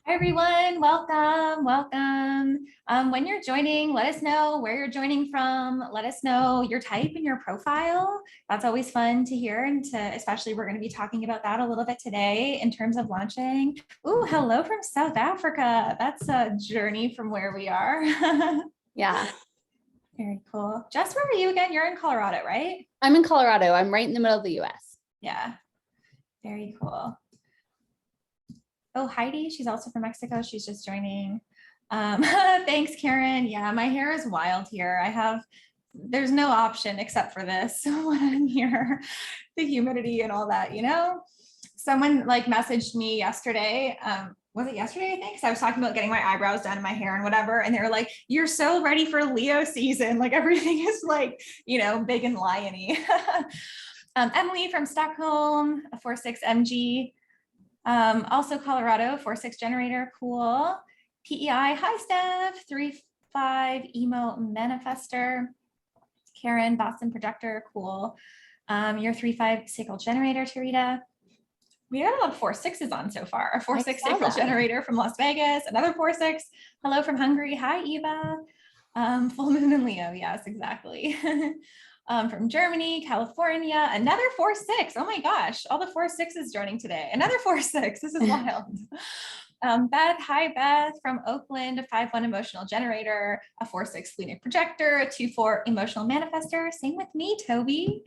Hi everyone, welcome. When you're joining, let us know where you're joining from. Let us know your type and your profile. That's always fun to hear, and especially we're going to be talking about that a little bit today in terms of launching. Ooh, hello from South Africa. That's a journey from where we are. Yeah, Very cool. Jess, where are you again? You're in Colorado, right? I'm in Colorado. I'm right in the middle of the US. Yeah, very cool. Oh, Heidi, she's also from Mexico. She's just joining. Thanks, Karen. Yeah, my hair is wild here. There's no option except for this when I'm here, the humidity and all that, Someone like messaged me yesterday. Was it yesterday? I think. Because I was talking about getting my eyebrows done and my hair and whatever. And they were like, you're so ready for Leo season. Like everything is like, big and liony. Emily from Stockholm, a 46 MG. Also Colorado, 4.6 generator, cool. PEI, hi Steph, 3.5 emo manifester. Karen, Boston projector, cool. Your 3.5 sacral generator, Tarita. We got a lot of 4.6s on so far. A 4.6 sacral generator from Las Vegas, another 4.6. Hello from Hungary. Hi, Eva. Full moon in Leo. Yes, exactly. From Germany, California, another 4.6. Oh my gosh, all the 4.6s joining today. Another 4.6. This is wild. Beth, hi Beth from Oakland, a 5.1 emotional generator, a 4.6 splenic projector, a 2.4 emotional manifester. Same with me, Toby.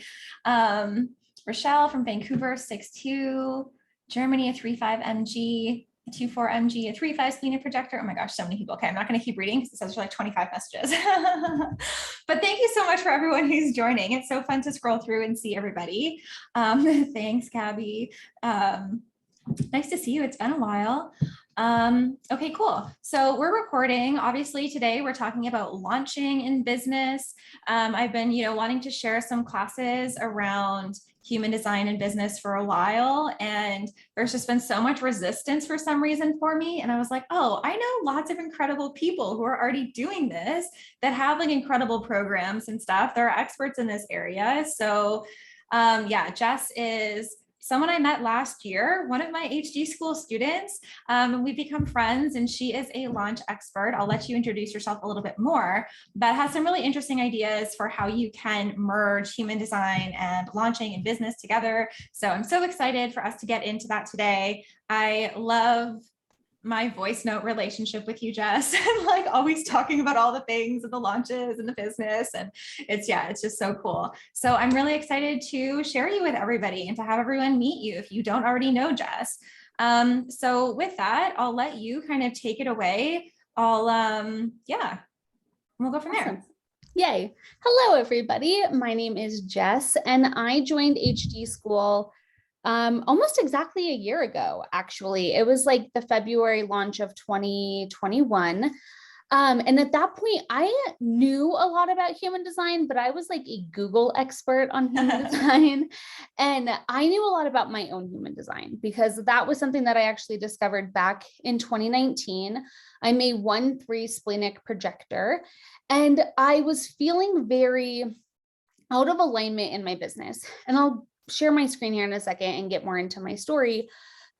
Rochelle from Vancouver, 6.2, Germany, a 3.5 MG, a 2.4 MG, a 3.5 splenic projector. Oh my gosh, so many people. Okay, I'm not going to keep reading because it says like 25 messages. But thank you so much for everyone who's joining. It's so fun to scroll through and see everybody. Thanks, Gabby. Nice to see you. It's been a while. Okay, cool. So we're recording. Obviously, today we're talking about launching in business. I've been, wanting to share some classes around human design and business for a while, and there's just been so much resistance for some reason for me. And I was like, oh, I know lots of incredible people who are already doing this, that have like incredible programs and stuff. They're experts in this area. So yeah, Jess is someone I met last year, one of my HD school students, and we've become friends, and she is a launch expert. I'll let you introduce yourself a little bit more, but has some really interesting ideas for how you can merge human design and launching and business together. So I'm so excited for us to get into that today. I love my voice note relationship with you, Jess, and like always talking about all the things and the launches and the business. And it's just so cool. So I'm really excited to share you with everybody and to have everyone meet you if you don't already know Jess. So with that, I'll let you kind of take it away. We'll go from there. Yay. Hello, everybody. My name is Jess, and I joined HD school almost exactly a year ago, actually. It was like the February launch of 2021. And at that point, I knew a lot about human design, but I was like a Google expert on human design. And I knew a lot about my own human design because that was something that I actually discovered back in 2019. I'm a 1-3 splenic projector, and I was feeling very out of alignment in my business. And I'll share my screen here in a second and get more into my story.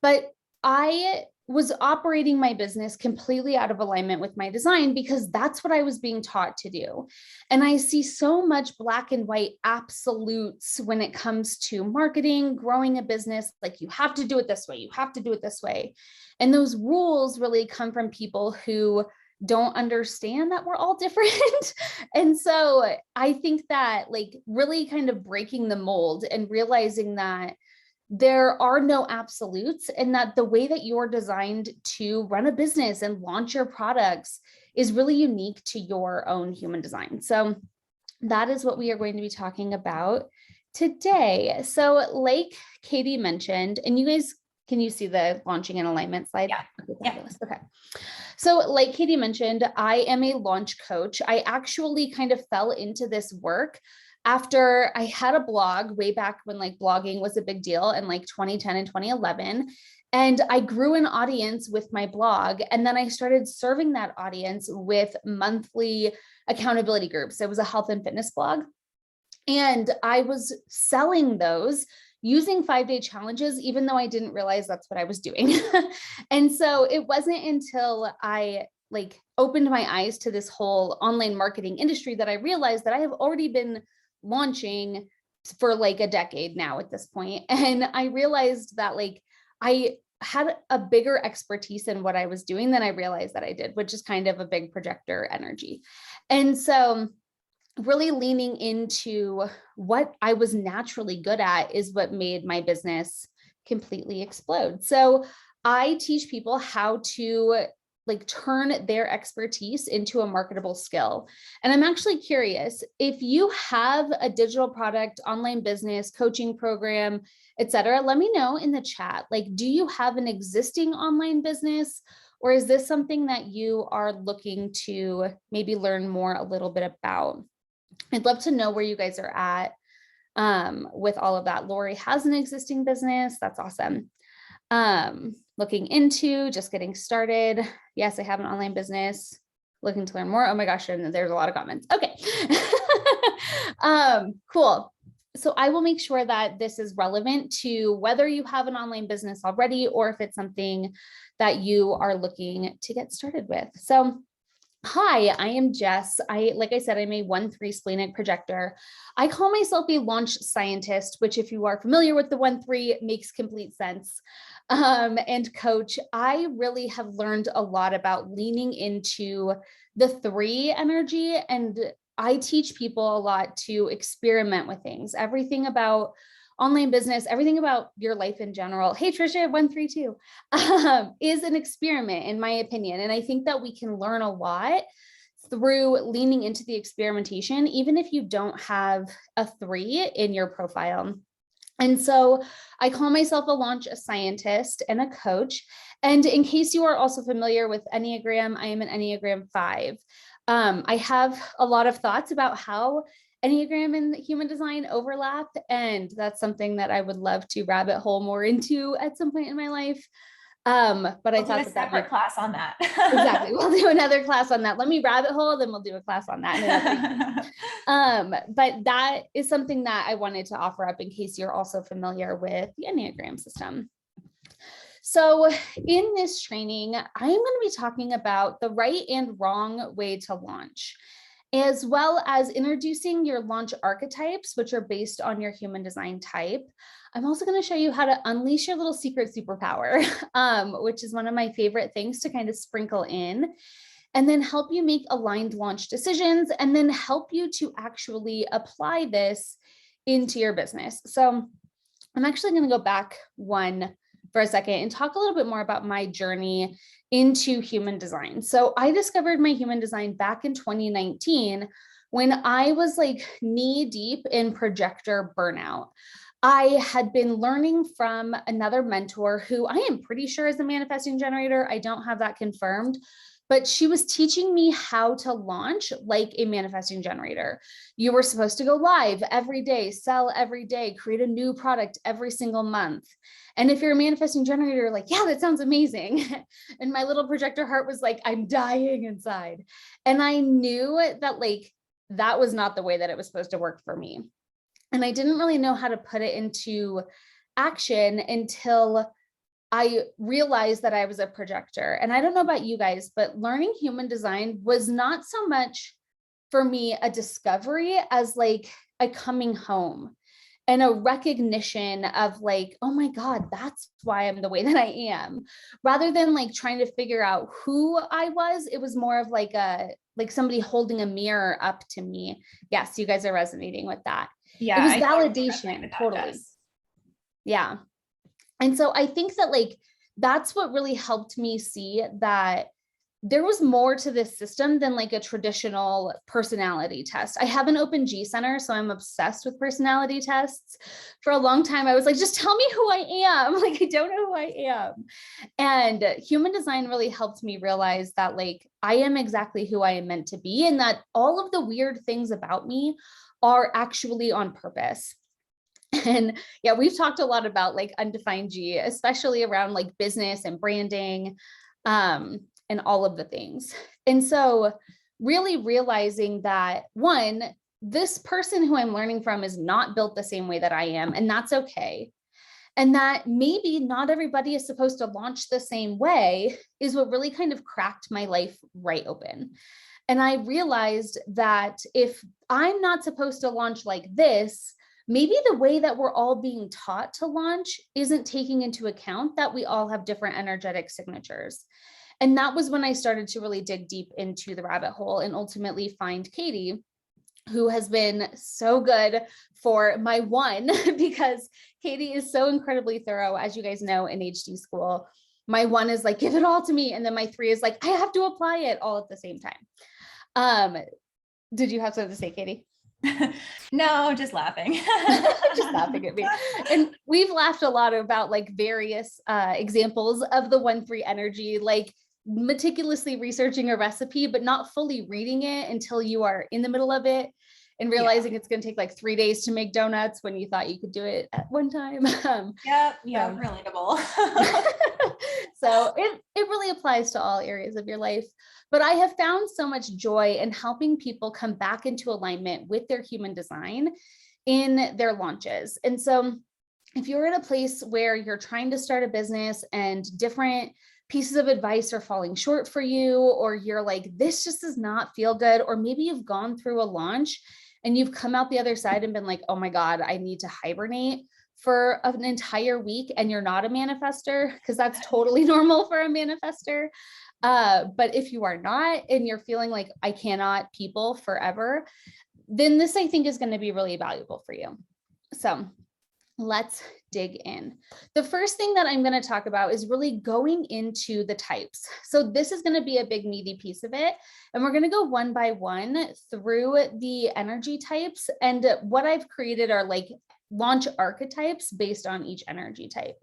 But I was operating my business completely out of alignment with my design because that's what I was being taught to do. And I see so much black and white absolutes when it comes to marketing, growing a business, like you have to do it this way, you have to do it this way. And those rules really come from people who don't understand that we're all different. And so I think that like really kind of breaking the mold and realizing that there are no absolutes, and that the way that you're designed to run a business and launch your products is really unique to your own human design. So that is what we are going to be talking about today. So like Katie mentioned, and you guys, can you see the launching and alignment slide? Yeah. Okay, okay. So like Katie mentioned, I am a launch coach. I actually kind of fell into this work after I had a blog way back when like blogging was a big deal in like 2010 and 2011. And I grew an audience with my blog. And then I started serving that audience with monthly accountability groups. It was a health and fitness blog. And I was selling those using 5-day challenges, even though I didn't realize that's what I was doing. And so it wasn't until I like opened my eyes to this whole online marketing industry that I realized that I have already been launching for like a decade now at this point. And I realized that like I had a bigger expertise in what I was doing than I realized that I did, which is kind of a big projector energy. And so really leaning into what I was naturally good at is what made my business completely explode. So I teach people how to like turn their expertise into a marketable skill. And I'm actually curious if you have a digital product, online business, coaching program, etc. Let me know in the chat. Like, do you have an existing online business, or is this something that you are looking to maybe learn more a little bit about? I'd love to know where you guys are at with all of that. Lori has an existing business. That's awesome. Looking into, just getting started. Yes, I have an online business. Looking to learn more. Oh my gosh, and there's a lot of comments. Okay. Cool. So I will make sure that this is relevant to whether you have an online business already or if it's something that you are looking to get started with. So hi, I am Jess. Like I said, I'm a 1-3 splenic projector. I call myself a launch scientist, which if you are familiar with the 1-3 makes complete sense. And coach, I really have learned a lot about leaning into the 3 energy. And I teach people a lot to experiment with things, everything about online business, everything about your life in general. Hey, Trisha, 132 is an experiment, in my opinion. And I think that we can learn a lot through leaning into the experimentation, even if you don't have a 3 in your profile. And so I call myself a launch scientist and a coach. And in case you are also familiar with Enneagram, I am an Enneagram 5. I have a lot of thoughts about how Enneagram and human design overlap, and that's something that I would love to rabbit hole more into at some point in my life. But I thought a separate class on that. Exactly. We'll do another class on that. Let me rabbit hole, then we'll do a class on that. But that is something that I wanted to offer up in case you're also familiar with the Enneagram system. So in this training, I'm going to be talking about the right and wrong way to launch, as well as introducing your launch archetypes, which are based on your human design type. I'm also going to show you how to unleash your little secret superpower, which is one of my favorite things to kind of sprinkle in, and then help you make aligned launch decisions, and then help you to actually apply this into your business. So I'm actually going to go back one for a second and talk a little bit more about my journey into human design. So I discovered my human design back in 2019 when I was like knee deep in projector burnout. I had been learning from another mentor who I am pretty sure is a manifesting generator. I don't have that confirmed, but she was teaching me how to launch like a manifesting generator. You were supposed to go live every day, sell every day, create a new product every single month. And if you're a manifesting generator, like, yeah, that sounds amazing. And my little projector heart was like, I'm dying inside. And I knew that like, that was not the way that it was supposed to work for me. And I didn't really know how to put it into action until I realized that I was a projector. And I don't know about you guys, but learning human design was not so much for me a discovery as like a coming home and a recognition of like, oh my God, that's why I'm the way that I am. Rather than like trying to figure out who I was, it was more of like somebody holding a mirror up to me. Yes, you guys are resonating with that. Yeah, it was validation, totally. Yeah. And so I think that like, that's what really helped me see that there was more to this system than like a traditional personality test. I have an open G center, so I'm obsessed with personality tests. For a long time, I was like, just tell me who I am. Like, I don't know who I am. And human design really helped me realize that like, I am exactly who I am meant to be, and that all of the weird things about me are actually on purpose. And yeah, we've talked a lot about like undefined G, especially around like business and branding, and all of the things. And so really realizing that one, this person who I'm learning from is not built the same way that I am, and that's okay. And that maybe not everybody is supposed to launch the same way is what really kind of cracked my life right open. And I realized that if I'm not supposed to launch like this, maybe the way that we're all being taught to launch isn't taking into account that we all have different energetic signatures. And that was when I started to really dig deep into the rabbit hole and ultimately find Katie, who has been so good for my one, because Katie is so incredibly thorough, as you guys know, in HD school. My one is like, give it all to me. And then my three is like, I have to apply it all at the same time. Did you have something to say, Katie? No, just laughing. Just laughing at me. And we've laughed a lot about like various examples of the 1-3 energy, like meticulously researching a recipe, but not fully reading it until you are in the middle of it and realizing it's going to take like 3 days to make donuts when you thought you could do it at one time. Yeah, relatable. So it really applies to all areas of your life. But I have found so much joy in helping people come back into alignment with their human design in their launches. And so if you're in a place where you're trying to start a business and different pieces of advice are falling short for you, or you're like, this just does not feel good, or maybe you've gone through a launch and you've come out the other side and been like, oh my God, I need to hibernate for an entire week, and you're not a manifester, because that's totally normal for a manifester. But if you are not, and you're feeling like I cannot people forever, then this I think is going to be really valuable for you. So let's dig in. The first thing that I'm going to talk about is really going into the types. So this is going to be a big meaty piece of it. And we're going to go one by one through the energy types. And what I've created are like launch archetypes based on each energy type.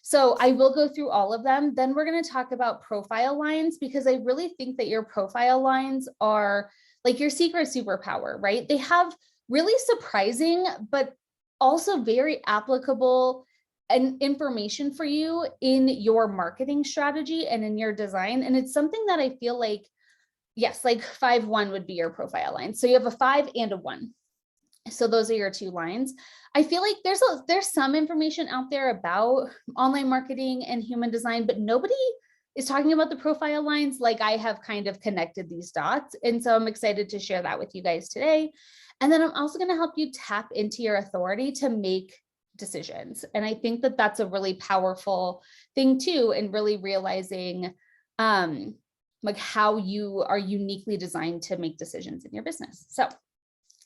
So I will go through all of them. Then we're going to talk about profile lines, because I really think that your profile lines are like your secret superpower, right? They have really surprising, but also very applicable and information for you in your marketing strategy and in your design. And it's something that I feel like, yes, like 5-1 would be your profile line. So you have a 5 and a 1. So those are your 2 lines. I feel like there's some information out there about online marketing and human design, but nobody is talking about the profile lines like I have kind of connected these dots. And so I'm excited to share that with you guys today. And then I'm also going to help you tap into your authority to make decisions. And I think that that's a really powerful thing too, in really realizing like how you are uniquely designed to make decisions in your business. So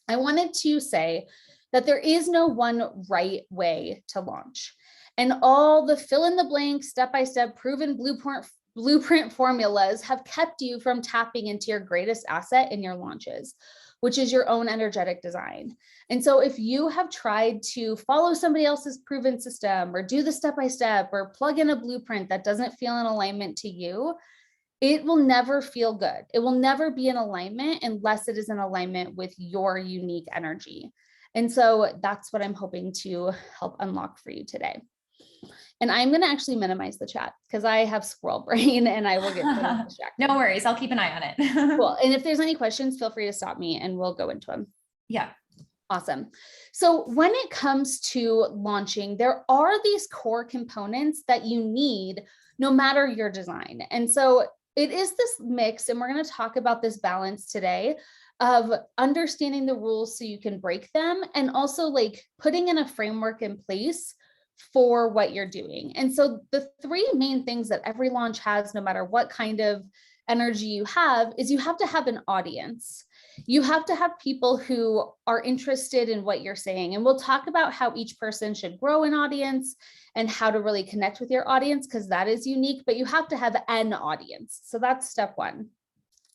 I wanted to say that there is no one right way to launch, and all the fill in the blank, step-by-step proven blueprint formulas have kept you from tapping into your greatest asset in your launches, which is your own energetic design. And so if you have tried to follow somebody else's proven system or do the step-by-step or plug in a blueprint that doesn't feel in alignment to you, it will never feel good. It will never be in alignment unless it is in alignment with your unique energy. And so that's what I'm hoping to help unlock for you today. And I'm going to actually minimize the chat because I have squirrel brain and I will get distracted. No worries. I'll keep an eye on it. Cool. And if there's any questions, feel free to stop me and we'll go into them. Yeah. Awesome. So when it comes to launching, there are these core components that you need no matter your design. And so it is this mix, and we're going to talk about this balance today of understanding the rules so you can break them, and also like putting in a framework in place for what you're doing. And so the 3 main things that every launch has, no matter what kind of energy you have, is you have to have an audience. You have to have people who are interested in what you're saying. And we'll talk about how each person should grow an audience and how to really connect with your audience, because that is unique, but you have to have an audience. So that's step 1.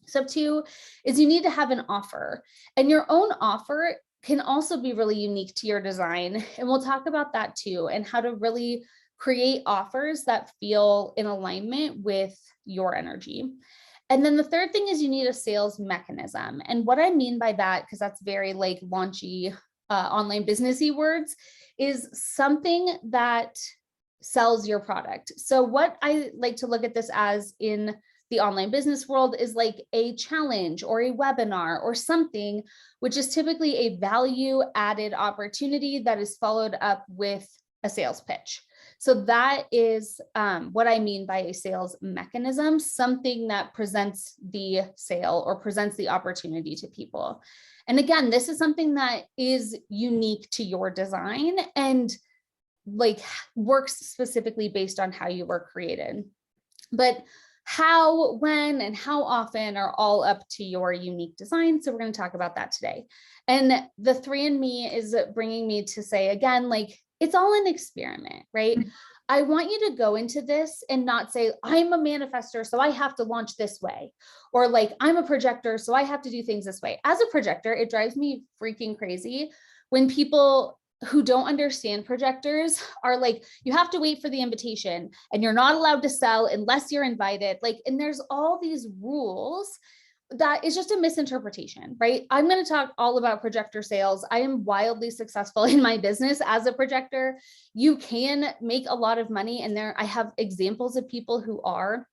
Step 2 is you need to have an offer, and your own offer can also be really unique to your design. And we'll talk about that too, and how to really create offers that feel in alignment with your energy. And then the third thing is you need a sales mechanism. And what I mean by that, because that's very like launchy, online businessy words, is something that sells your product. So what I like to look at this as in the online business world is like a challenge or a webinar or something, which is typically a value added opportunity that is followed up with a sales pitch. So that is what I mean by a sales mechanism, something that presents the sale or presents the opportunity to people. And again, this is something that is unique to your design and like works specifically based on how you were created. But how, when, and how often are all up to your unique design. So we're going to talk about that today. And the 3andMe is bringing me to say again, like it's all an experiment, right? I want you to go into this and not say, I'm a manifestor, so I have to launch this way. Or like, I'm a projector, so I have to do things this way. As a projector, it drives me freaking crazy when people who don't understand projectors are like, you have to wait for the invitation and you're not allowed to sell unless you're invited. Like, and there's all these rules that is just a misinterpretation, right? I'm going to talk all about projector sales. I am wildly successful in my business as a projector. You can make a lot of money, and I have examples of people who are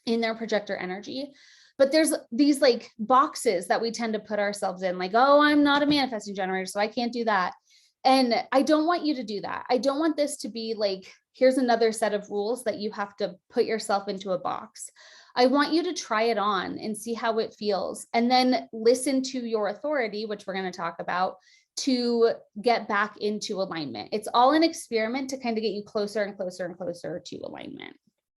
in their projector energy. But there's these like boxes that we tend to put ourselves in, like, oh, I'm not a manifesting generator, so I can't do that. And I don't want you to do that. I don't want this to be like, here's another set of rules that you have to put yourself into a box. I want you to try it on and see how it feels, and then listen to your authority, which we're going to talk about, to get back into alignment. It's all an experiment to kind of get you closer and closer and closer to alignment.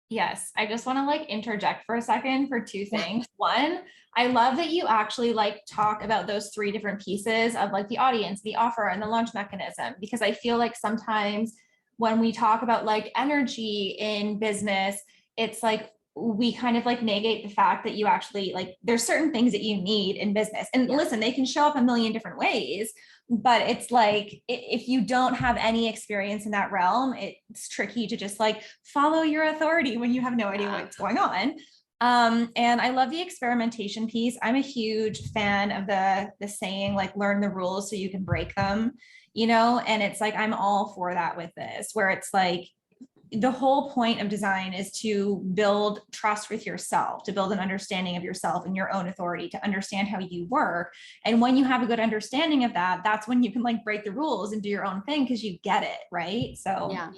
Yes, I just want to like interject for a second for two things. One, I love that you actually like talk about those three different pieces of like the audience, the offer, and the launch mechanism, because I feel like sometimes when we talk about like energy in business, it's like we kind of like negate the fact that you actually like there's certain things that you need in business. And listen, they can show up a million different ways, but it's like if you don't have any experience in that realm, it's tricky to just like follow your authority when you have no idea what's going on. And I love the experimentation piece. I'm a huge fan of the saying like learn the rules so you can break them, and it's like I'm all for that with this, where it's like the whole point of design is to build trust with yourself, to build an understanding of yourself and your own authority, to understand how you work. And when you have a good understanding of that, that's when you can like break the rules and do your own thing because you get it, right? So yeah.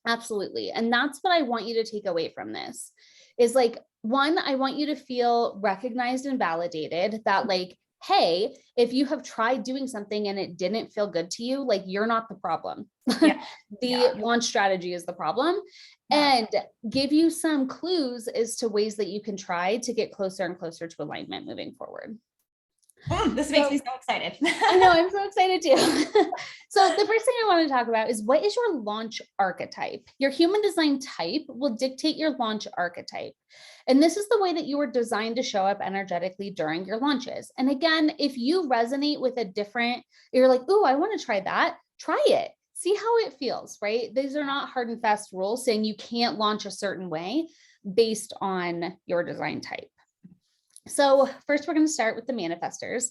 Absolutely. And that's what I want you to take away from this is like, one, I want you to feel recognized and validated that like, hey, if you have tried doing something and it didn't feel good to you, like you're not the problem. Yeah. The launch strategy is the problem. And give you some clues as to ways that you can try to get closer and closer to alignment moving forward. This makes me so excited. I know, I'm so excited too. So the first thing I want to talk about is, what is your launch archetype? Your human design type will dictate your launch archetype. And this is the way that you were designed to show up energetically during your launches. And again, if you resonate with a different, you're like, oh, I want to try that, try it. See how it feels, right? These are not hard and fast rules saying you can't launch a certain way based on your design type. So first, we're going to start with the manifestors.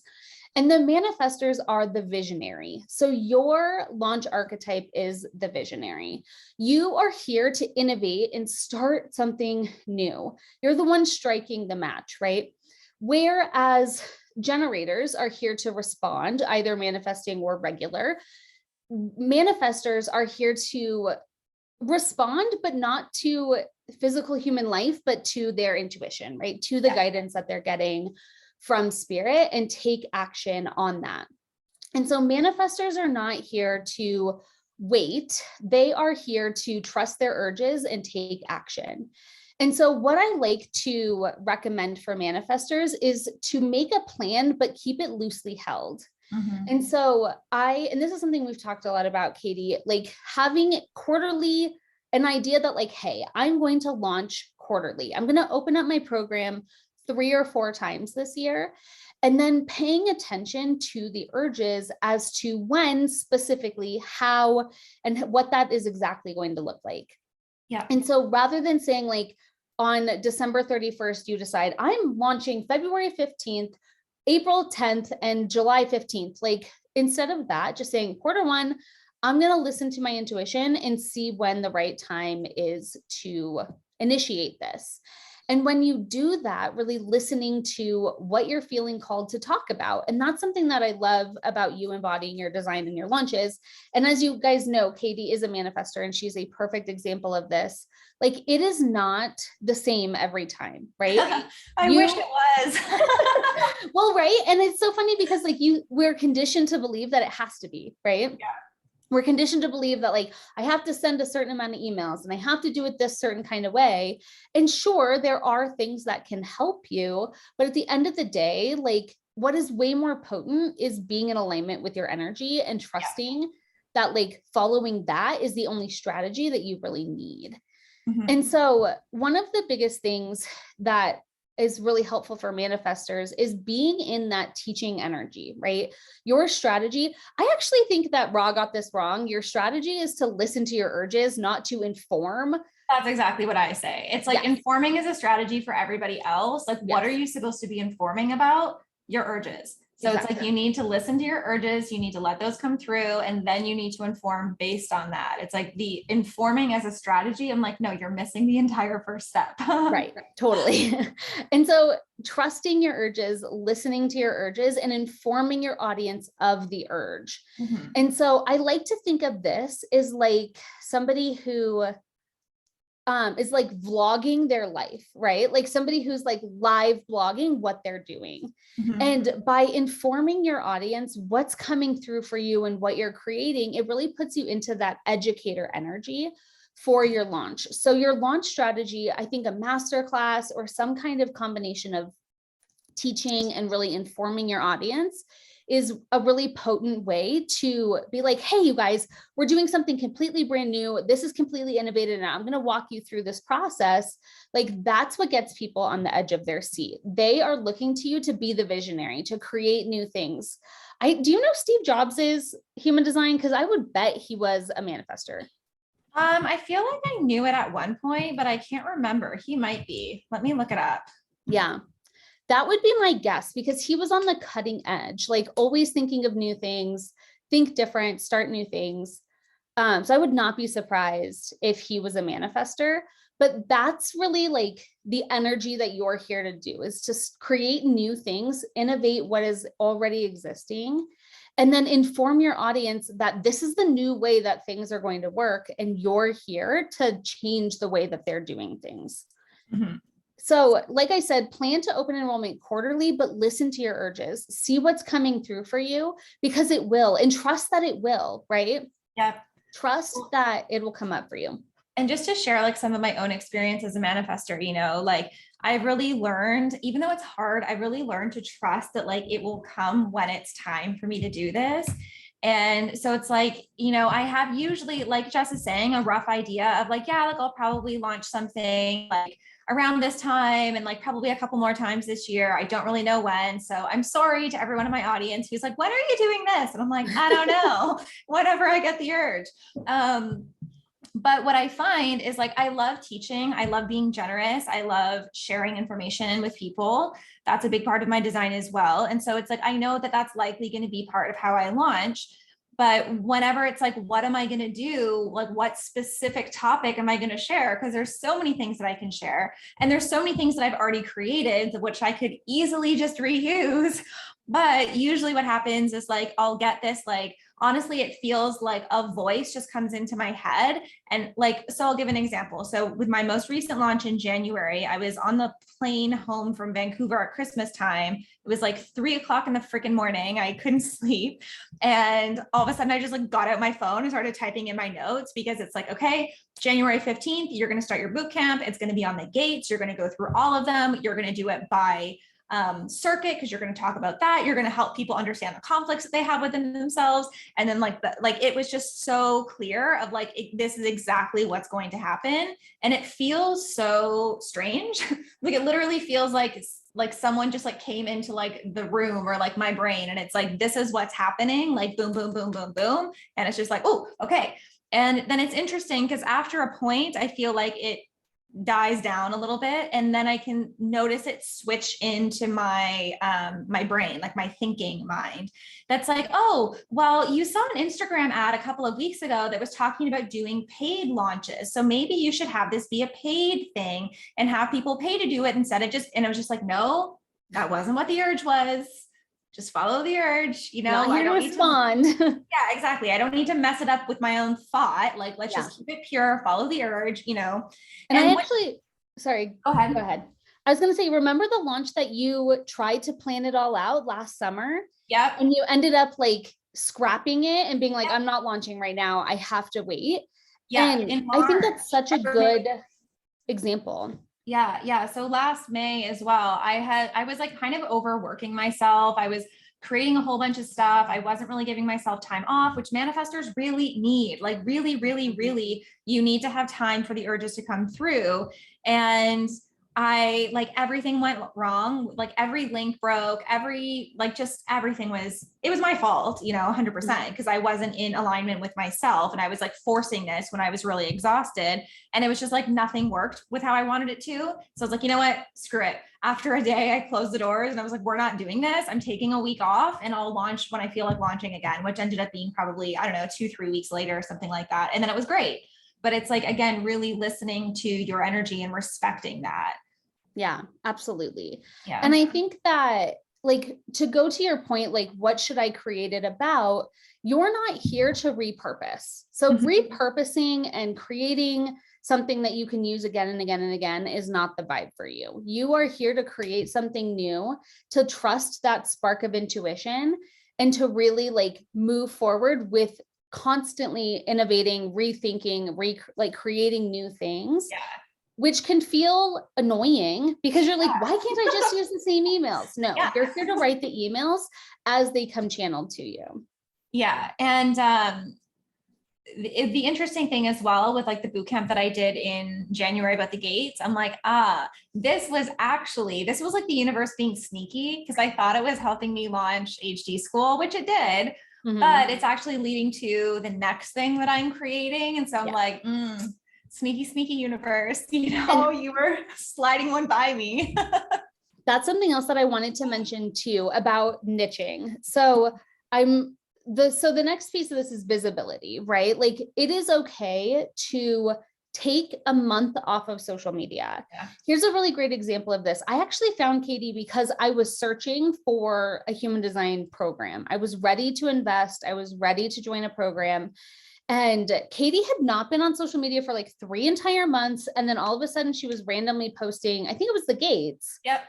And the manifestors are the visionary. So your launch archetype is the visionary. You are here to innovate and start something new. You're the one striking the match, right? Whereas generators are here to respond, either manifesting or regular. Manifestors are here to respond, but not to physical human life, but to their intuition, right? To the guidance that they're getting from spirit, and take action on that. And so manifestors are not here to wait. They are here to trust their urges and take action. And so what I like to recommend for manifestors is to make a plan, but keep it loosely held. And so and this is something we've talked a lot about, Katie, like having quarterly, an idea that like, hey, I'm going to launch quarterly. I'm going to open up my program 3 or 4 times this year. And then paying attention to the urges as to when specifically, how, and what that is exactly going to look like. Yeah. And so rather than saying like on December 31st, you decide I'm launching February 15th, April 10th, and July 15th, like instead of that, just saying Q1, I'm going to listen to my intuition and see when the right time is to initiate this. And when you do that, really listening to what you're feeling called to talk about. And that's something that I love about you embodying your design in your launches. And as you guys know, Katie is a manifestor and she's a perfect example of this. Like, it is not the same every time, right? I wish it was. Well, right. And it's so funny because like we're conditioned to believe that it has to be, right? Yeah. We're conditioned to believe that like I have to send a certain amount of emails and I have to do it this certain kind of way. And sure, there are things that can help you, but at the end of the day, like what is way more potent is being in alignment with your energy and trusting that like following that is the only strategy that you really need. Mhm. And so one of the biggest things that is really helpful for manifestors is being in that teaching energy, right? Your strategy, I actually think that Ra got this wrong. Your strategy is to listen to your urges, not to inform. That's exactly what I say. It's like informing is a strategy for everybody else. Like, what are you supposed to be informing about? Your urges. So it's like you need to listen to your urges, you need to let those come through, and then you need to inform based on that. It's like the informing as a strategy. I'm like, no, you're missing the entire first step. Right, totally. And so trusting your urges, listening to your urges, and informing your audience of the urge. Mhm. And so I like to think of this as like somebody who is like vlogging their life, right? Like somebody who's like live blogging what they're doing. Mhm. And by informing your audience what's coming through for you and what you're creating, it really puts you into that educator energy for your launch. So your launch strategy, I think a masterclass or some kind of combination of teaching and really informing your audience is a really potent way to be like, hey, you guys, we're doing something completely brand new. This is completely innovative. And I'm going to walk you through this process. Like, that's what gets people on the edge of their seat. They are looking to you to be the visionary, to create new things. Do you know Steve Jobs' human design? Because I would bet he was a manifestor. I feel like I knew it at one point, but I can't remember. He might be. Let me look it up. Yeah. That would be my guess because he was on the cutting edge, like always thinking of new things, think different, start new things. So I would not be surprised if he was a manifestor, but that's really like the energy that you're here to do, is to create new things, innovate what is already existing, and then inform your audience that this is the new way that things are going to work. And you're here to change the way that they're doing things. Mhm. So like I said, plan to open enrollment quarterly, but listen to your urges, see what's coming through for you, because it will, and trust that it will, right? Yeah. Trust that it will come up for you. And just to share like some of my own experience as a manifestor, you know, like I've really learned, even though it's hard, I really learned to trust that like it will come when it's time for me to do this. And so it's like, you know, I have usually, like Jess is saying, a rough idea of like, yeah, like I'll probably launch something like around this time and like probably a couple more times this year. I don't really know when. So I'm sorry to everyone in my audience who's like, when are you doing this? And I'm like, I don't know, whenever I get the urge. But what I find is like, I love teaching. I love being generous. I love sharing information with people. That's a big part of my design as well. And so it's like, I know that that's likely going to be part of how I launch. But whenever it's like, what am I going to do? Like, what specific topic am I going to share? Because there's so many things that I can share. And there's so many things that I've already created, which I could easily just reuse. But usually what happens is like, I'll get this, like, honestly, it feels like a voice just comes into my head. And like, so I'll give an example. So with my most recent launch in January, I was on the plane home from Vancouver at Christmas time. It was like 3 o'clock in the freaking morning. I couldn't sleep. And all of a sudden I just like got out my phone and started typing in my notes, because it's like, okay, January 15th, you're going to start your boot camp. It's going to be on the gates. You're going to go through all of them. You're going to do it by circuit, because you're going to talk about that. You're going to help people understand the conflicts that they have within themselves. And then like it was just so clear of like, this is exactly what's going to happen. And it feels so strange. Like it literally feels like someone just like came into like the room or like my brain, and it's like, this is what's happening, like boom, boom, boom, boom, boom. And it's just like, oh, okay. And then it's interesting because after a point, I feel like it dies down a little bit, and then I can notice it switch into my my brain, like my thinking mind, that's like, oh well, you saw an Instagram ad a couple of weeks ago that was talking about doing paid launches, so maybe you should have this be a paid thing and have people pay to do it instead of just, and it was just like, no, that wasn't what the urge was. Just follow the urge, you know. Not I here to don't need respond. yeah, exactly. I don't need to mess it up with my own thought. Like, let's Yeah. just keep it pure, follow the urge, you know. And I what- actually, sorry, go ahead. go ahead. I was going to say, remember the launch that you tried to plan it all out last summer? Yep. And you ended up like scrapping it and being like, Yep. I'm not launching right now. I have to wait. Yeah. And I think that's such a good example. Yeah. Yeah. So last May as well, I was like kind of overworking myself. I was creating a whole bunch of stuff. I wasn't really giving myself time off, which manifestors really need, like really, really, really, you need to have time for the urges to come through. And I like everything went wrong. Like every link broke, just everything it was my fault, you know, 100%, because I wasn't in alignment with myself. And I was like forcing this when I was really exhausted. And it was just like nothing worked with how I wanted it to. So I was like, you know what? Screw it. After a day, I closed the doors and I was like, we're not doing this. I'm taking a week off and I'll launch when I feel like launching again, which ended up being probably, I don't know, 2-3 weeks later or something like that. And then it was great. But it's like, again, really listening to your energy and respecting that. Yeah, absolutely. Yeah. And I think that, like, to go to your point, like, what should I create it about? You're not here to repurpose. So repurposing and creating something that you can use again and again and again is not the vibe for you. You are here to create something new, to trust that spark of intuition, and to really like move forward with constantly innovating, rethinking, creating new things. Yeah. Which can feel annoying because you're like, why can't I just use the same emails? No, you're here to write the emails as they come channeled to you. Yeah. And the interesting thing as well with like the boot camp that I did in January about the gates, I'm like, this was like the universe being sneaky, because I thought it was helping me launch HD school, which it did, but it's actually leading to the next thing that I'm creating. And so I'm like, sneaky universe, you know, and you were sliding one by me. That's something else that I wanted to mention too about niching. So the next piece of this is visibility, right? Like it is okay to take a month off of social media. Yeah. Here's a really great example of this. I actually found Katie because I was searching for a human design program. I was ready to invest. I was ready to join a program. And Katie had not been on social media for like 3 entire months. And then all of a sudden she was randomly posting, I think it was the gates. Yep.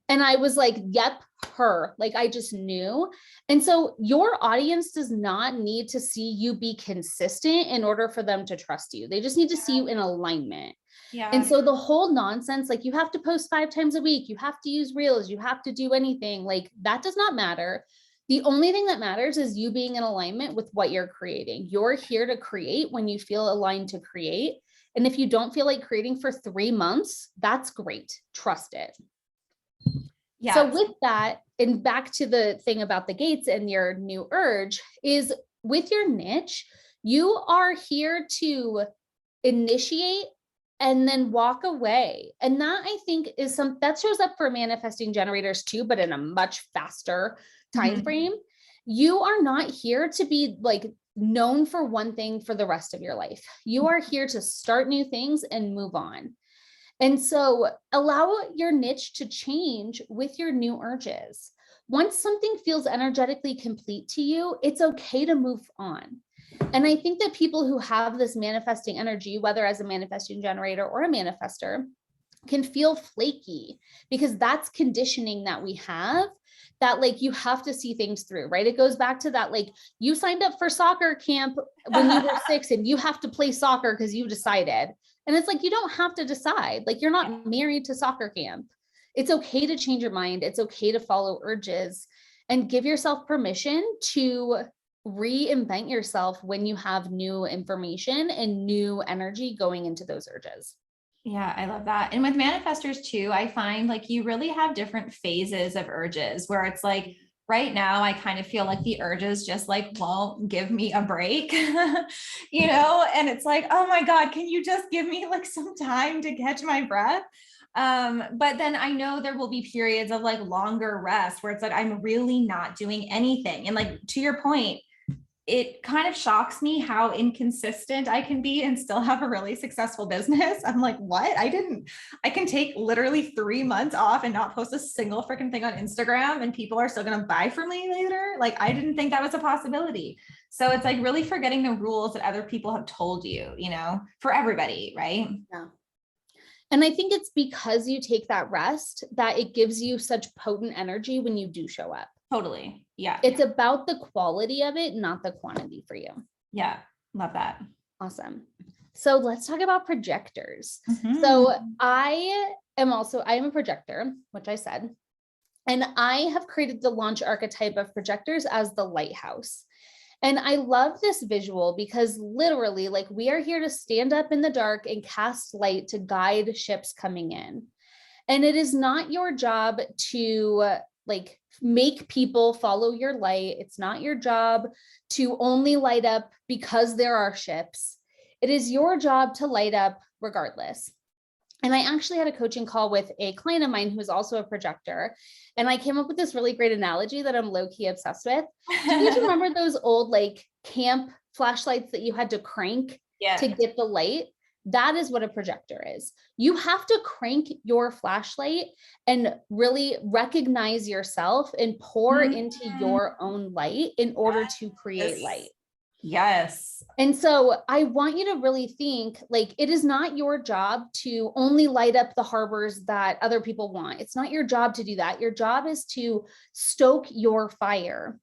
And I was like, yep, her, like, I just knew. And so your audience does not need to see you be consistent in order for them to trust you. They just need to see you in alignment. Yeah. And so the whole nonsense, like you have to post 5 times a week, you have to use reels, you have to do anything, like that does not matter. The only thing that matters is you being in alignment with what you're creating. You're here to create when you feel aligned to create. And if you don't feel like creating for 3 months, that's great. Trust it. Yeah. So with that, and back to the thing about the gates and your new urge, is with your niche, you are here to initiate and then walk away. And that I think is that shows up for manifesting generators too, but in a much faster time frame. You are not here to be like known for one thing for the rest of your life. You are here to start new things and move on. And so allow your niche to change with your new urges. Once something feels energetically complete to you, it's okay to move on. And I think that people who have this manifesting energy, whether as a manifesting generator or a manifester, can feel flaky because that's conditioning that we have, that like you have to see things through, right? It goes back to that, like you signed up for soccer camp when you were 6 and you have to play soccer because you decided. And it's like, you don't have to decide, like you're not married to soccer camp. It's okay to change your mind. It's okay to follow urges and give yourself permission to reinvent yourself when you have new information and new energy going into those urges. Yeah, I love that. And with manifestors too, I find like you really have different phases of urges where it's like, right now I kind of feel like the urges just like won't give me a break, you know, and it's like, oh my God, can you just give me like some time to catch my breath? But then I know there will be periods of like longer rest where it's like I'm really not doing anything. And like to your point, it kind of shocks me how inconsistent I can be and still have a really successful business. I'm like, what? I can take literally 3 months off and not post a single freaking thing on Instagram and people are still going to buy from me later. Like, I didn't think that was a possibility. So it's like really forgetting the rules that other people have told you, you know, for everybody, right? Yeah. And I think it's because you take that rest that it gives you such potent energy when you do show up. Totally. Yeah. It's about the quality of it, not the quantity for you. Yeah. Love that. Awesome. So let's talk about projectors. Mhm. So I am a projector, which I said, and I have created the launch archetype of projectors as the lighthouse. And I love this visual because literally, like, we are here to stand up in the dark and cast light to guide ships coming in. And it is not your job to like make people follow your light. It's not your job to only light up because there are ships. It is your job to light up regardless. And I actually had a coaching call with a client of mine who is also a projector. And I came up with this really great analogy that I'm low-key obsessed with. Do you guys remember those old like camp flashlights that you had to crank to get the light? That is what a projector is. You have to crank your flashlight and really recognize yourself and pour into your own light in order to create light. Yes. And so I want you to really think like it is not your job to only light up the harbors that other people want. It's not your job to do that. Your job is to stoke your fire,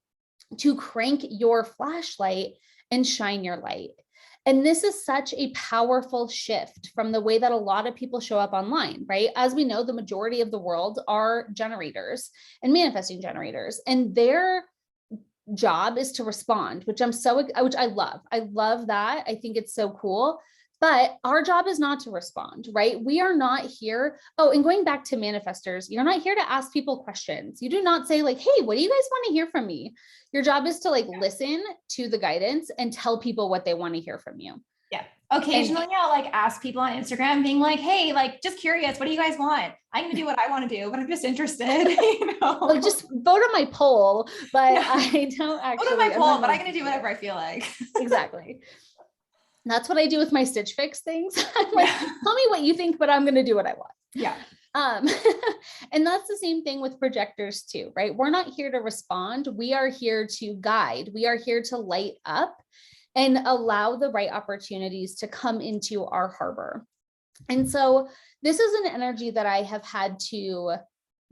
to crank your flashlight and shine your light. And this is such a powerful shift from the way that a lot of people show up online, right? As we know, the majority of the world are generators and manifesting generators, and their job is to respond, which I love. I love that. I think it's so cool. But our job is not to respond, right? We are not here. Oh, and going back to manifestors, you're not here to ask people questions. You do not say like, hey, what do you guys want to hear from me? Your job is to like listen to the guidance and tell people what they want to hear from you. Yeah. Occasionally I'll like ask people on Instagram being like, hey, like just curious, what do you guys want? I'm going to do what I want to do, but I'm just interested, you know? Like just vote on my poll, but I don't actually. Vote on my poll, but I'm going to do whatever I feel like. Exactly. That's what I do with my Stitch Fix things. I'm like, tell me what you think, but I'm going to do what I want. Yeah. And that's the same thing with projectors too, right? We're not here to respond. We are here to guide. We are here to light up and allow the right opportunities to come into our harbor. And so this is an energy that I have had to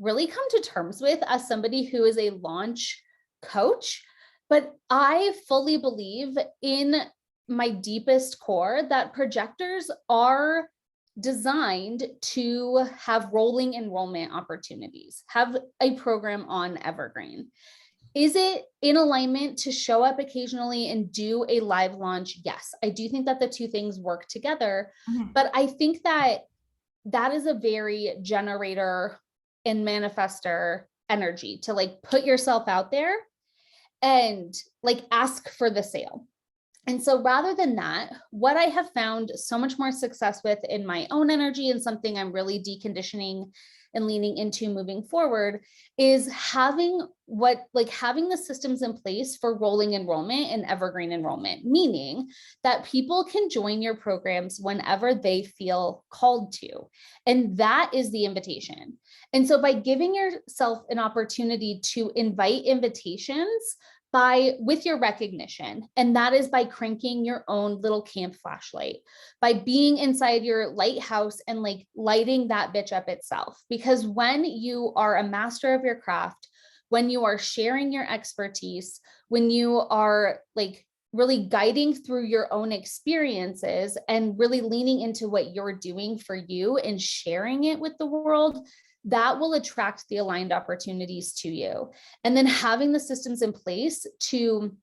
really come to terms with as somebody who is a launch coach. But I fully believe in my deepest core that projectors are designed to have rolling enrollment opportunities, have a program on Evergreen. Is it in alignment to show up occasionally and do a live launch? Yes, I do think that the two things work together, but I think that that is a very generator and manifestor energy to like put yourself out there and like ask for the sale. And so rather than that, what I have found so much more success with in my own energy and something I'm really deconditioning and leaning into moving forward is having the systems in place for rolling enrollment and evergreen enrollment, meaning that people can join your programs whenever they feel called to. And that is the invitation. And so by giving yourself an opportunity to invite invitations with your recognition, and that is by cranking your own little camp flashlight, by being inside your lighthouse and like lighting that bitch up itself. Because when you are a master of your craft, when you are sharing your expertise, when you are like really guiding through your own experiences and really leaning into what you're doing for you and sharing it with the world, that will attract the aligned opportunities to you. And then having the systems in place to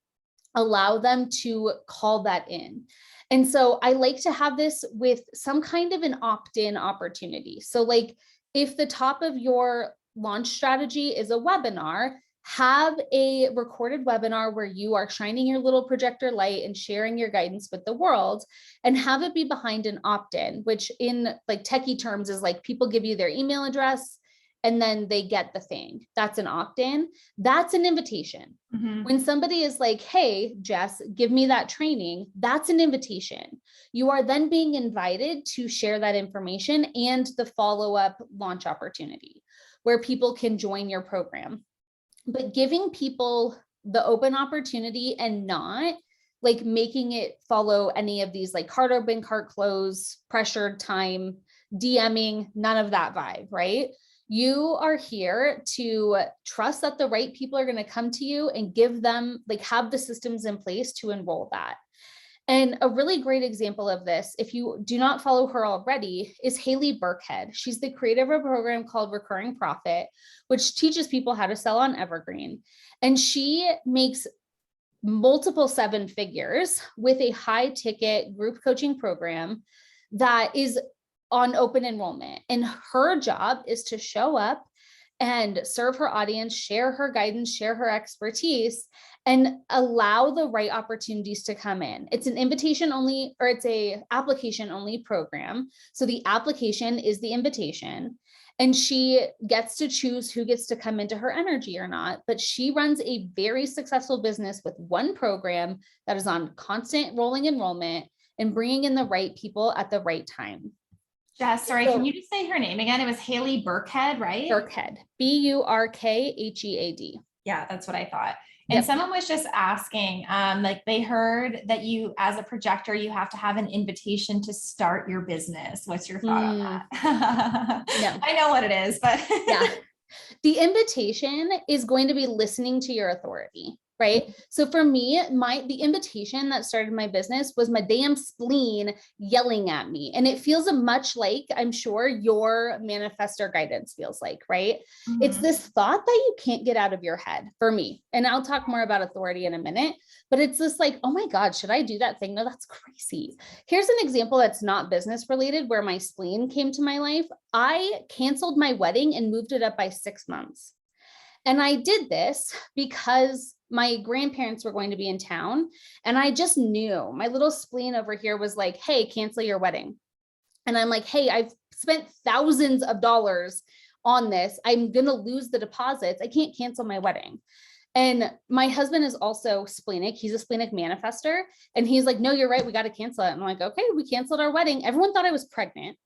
allow them to call that in. And so I like to have this with some kind of an opt-in opportunity. So like if the top of your launch strategy is a webinar, have a recorded webinar where you are shining your little projector light and sharing your guidance with the world, and have it be behind an opt-in, which in like techie terms is like people give you their email address and then they get the thing. That's an opt-in. That's an invitation. Mhm. When somebody is like, hey, Jess, give me that training, that's an invitation. You are then being invited to share that information and the follow-up launch opportunity where people can join your program. But giving people the open opportunity and not like making it follow any of these like cart open, cart close, pressured time, DMing, none of that vibe, right? You are here to trust that the right people are going to come to you and give them, like, have the systems in place to enroll that. And a really great example of this, if you do not follow her already, is Haley Burkhead. She's the creator of a program called Recurring Profit, which teaches people how to sell on Evergreen. And she makes multiple seven figures with a high ticket group coaching program that is on open enrollment. And her job is to show up and serve her audience, share her guidance, share her expertise, and allow the right opportunities to come in. It's an invitation only, or it's a application only program. So the application is the invitation, and she gets to choose who gets to come into her energy or not. But she runs a very successful business with one program that is on constant rolling enrollment and bringing in the right people at the right time. Jess, sorry, can you just say her name again? It was Haley Burkhead, right? Burkhead, Burkhead. Yeah, that's what I thought. And Yep. someone was just asking, like they heard that you, as a projector, you have to have an invitation to start your business. What's your thought on that? No. I know what it is, but Yeah. The invitation is going to be listening to your authority, right? So for me, the invitation that started my business was my damn spleen yelling at me. And it feels much like, I'm sure, your manifestor guidance feels like, right? Mhm. It's this thought that you can't get out of your head for me. And I'll talk more about authority in a minute, but it's this like, oh my God, should I do that thing? No, that's crazy. Here's an example that's not business related where my spleen came to my life. I canceled my wedding and moved it up by 6 months. And I did this because my grandparents were going to be in town. And I just knew my little spleen over here was like, hey, cancel your wedding. And I'm like, hey, I've spent thousands of dollars on this. I'm going to lose the deposits. I can't cancel my wedding. And my husband is also splenic. He's a splenic manifester. And he's like, no, you're right. We got to cancel it. And I'm like, okay, we canceled our wedding. Everyone thought I was pregnant.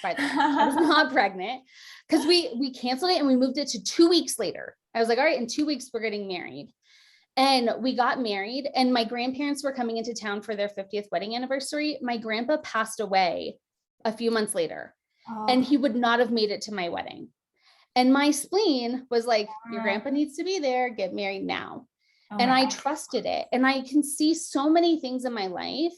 By the way, I was not pregnant because we canceled it and we moved it to 2 weeks later. I was like, all right, in 2 weeks, we're getting married. And we got married and my grandparents were coming into town for their 50th wedding anniversary. My grandpa passed away a few months later and he would not have made it to my wedding. And my spleen was like, your grandpa needs to be there, get married now. And I trusted it. And I can see so many things in my life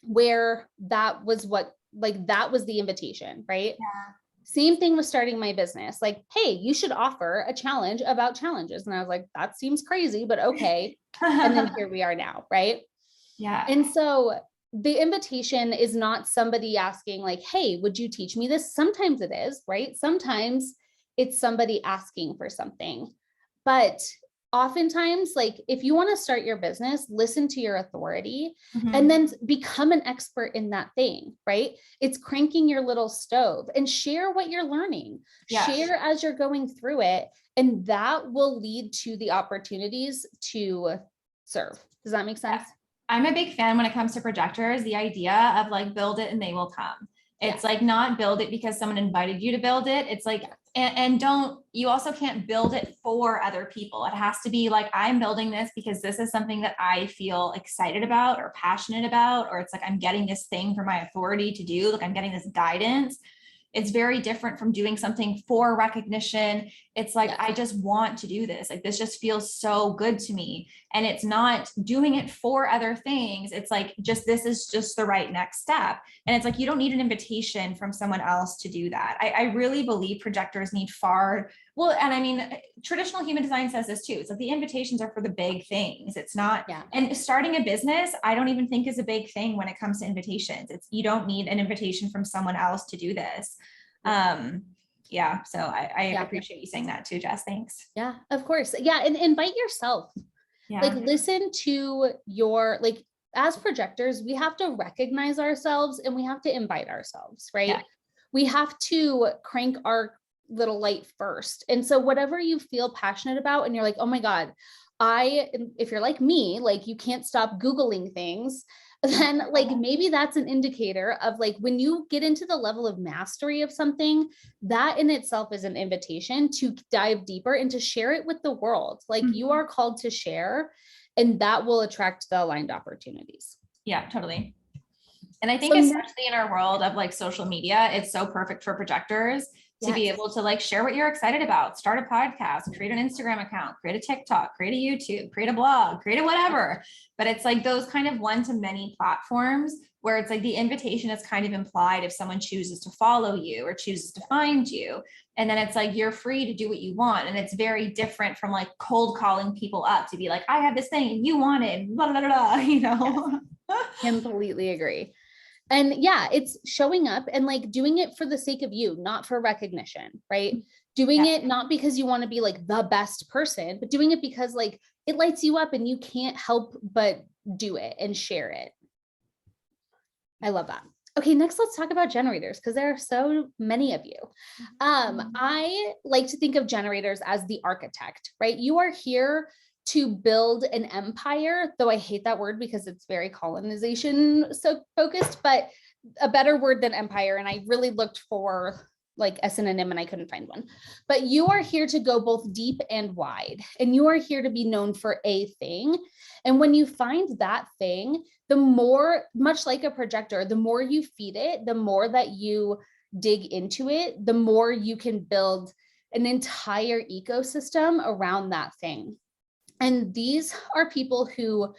where that was that was the invitation, right? Yeah. Same thing with starting my business. Like, hey, you should offer a challenge about challenges. And I was like, that seems crazy, but okay. And then here we are now, right? Yeah. And so the invitation is not somebody asking like, hey, would you teach me this? Sometimes it is, right? Sometimes it's somebody asking for something. But oftentimes, like if you want to start your business, listen to your authority and then become an expert in that thing, right? It's cranking your little stove and share what you're learning. Yes. Share as you're going through it. And that will lead to the opportunities to serve. Does that make sense? Yeah. I'm a big fan when it comes to projectors, the idea of like, build it and they will come. It's like not build it because someone invited you to build it. It's like, and you also can't build it for other people. It has to be like, I'm building this because this is something that I feel excited about or passionate about, or it's like, I'm getting this thing for my authority to do. Like I'm getting this guidance. It's very different from doing something for recognition. It's like, I just want to do this. Like, this just feels so good to me. And it's not doing it for other things. It's like, this is just the right next step. And it's like, you don't need an invitation from someone else to do that. I really believe projectors need well, and I mean, traditional human design says this too. It's like the invitations are for the big things. It's not, and starting a business, I don't even think is a big thing when it comes to invitations. You don't need an invitation from someone else to do this. Yeah. So I Yeah. appreciate you saying that too, Jess. Thanks. Yeah, of course. Yeah. And invite yourself. Like, Yeah. listen to your, like, as projectors, we have to recognize ourselves and we have to invite ourselves, right? Yeah. We have to crank our little light first. And so whatever you feel passionate about and you're like, oh my God, if you're like me, like you can't stop Googling things, then like maybe that's an indicator of like when you get into the level of mastery of something, that in itself is an invitation to dive deeper and to share it with the world. Like you are called to share, and that will attract the aligned opportunities. Yeah, totally. And I think especially in our world of like social media, it's so perfect for projectors to be able to like share what you're excited about, start a podcast, create an Instagram account, create a TikTok, create a YouTube, create a blog, create a whatever. But it's like those kind of one-to-many platforms where it's like the invitation is kind of implied if someone chooses to follow you or chooses to find you. And then it's like you're free to do what you want. And it's very different from like cold calling people up to be like, I have this thing and you want it, blah, blah, blah, blah, you know? Completely agree. And yeah, it's showing up and like doing it for the sake of you, not for recognition, right? Doing it not because you want to be like the best person, but doing it because like it lights you up and you can't help but do it and share it. I love that. Okay, next let's talk about generators because there are so many of you. I like to think of generators as the architect, right? You are here to build an empire, though I hate that word because it's very colonization so focused, but a better word than empire. And I really looked for like a synonym and I couldn't find one. But you are here to go both deep and wide, and you are here to be known for a thing. And when you find that thing, the more, much like a projector, the more you feed it, the more that you dig into it, the more you can build an entire ecosystem around that thing. And these are people who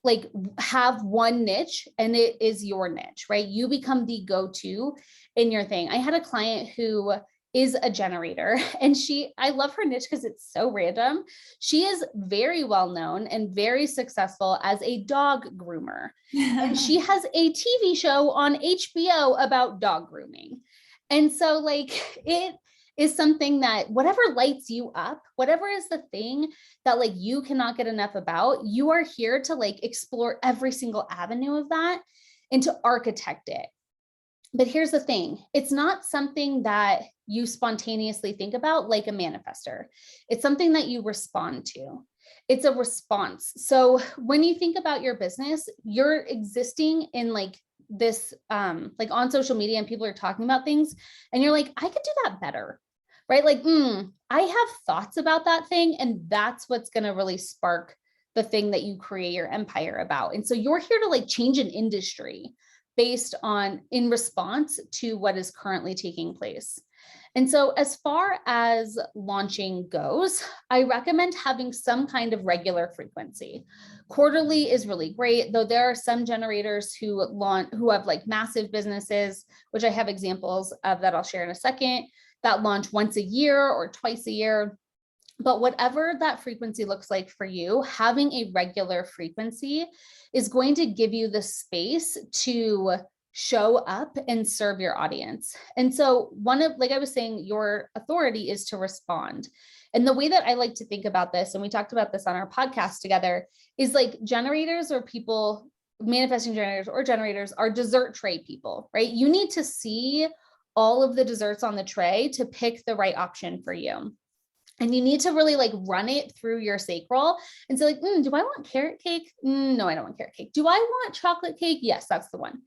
like have one niche and it is your niche, right? You become the go-to in your thing. I had a client who is a generator and I love her niche because it's so random. She is very well known and very successful as a dog groomer. And she has a TV show on HBO about dog grooming. And so like it is something that whatever lights you up, whatever is the thing that like you cannot get enough about, you are here to like explore every single avenue of that and to architect it. But here's the thing, it's not something that you spontaneously think about like a manifester. It's something that you respond to. It's a response. So when you think about your business, you're existing in like this like on social media and people are talking about things and you're like, I could do that better, right? Like, I have thoughts about that thing and that's what's going to really spark the thing that you create your empire about. And so you're here to like change an industry based on in response to what is currently taking place. And so as far as launching goes, I recommend having some kind of regular frequency. Quarterly is really great, though there are some generators who have like massive businesses, which I have examples of that I'll share in a second, that launch once a year or twice a year. But whatever that frequency looks like for you, having a regular frequency is going to give you the space to show up and serve your audience. And so like I was saying, your authority is to respond. And the way that I like to think about this, and we talked about this on our podcast together, is like generators or people, manifesting generators or generators are dessert tray people, right? You need to see all of the desserts on the tray to pick the right option for you. And you need to really like run it through your sacral and say like, do I want carrot cake? No, I don't want carrot cake. Do I want chocolate cake? Yes, that's the one.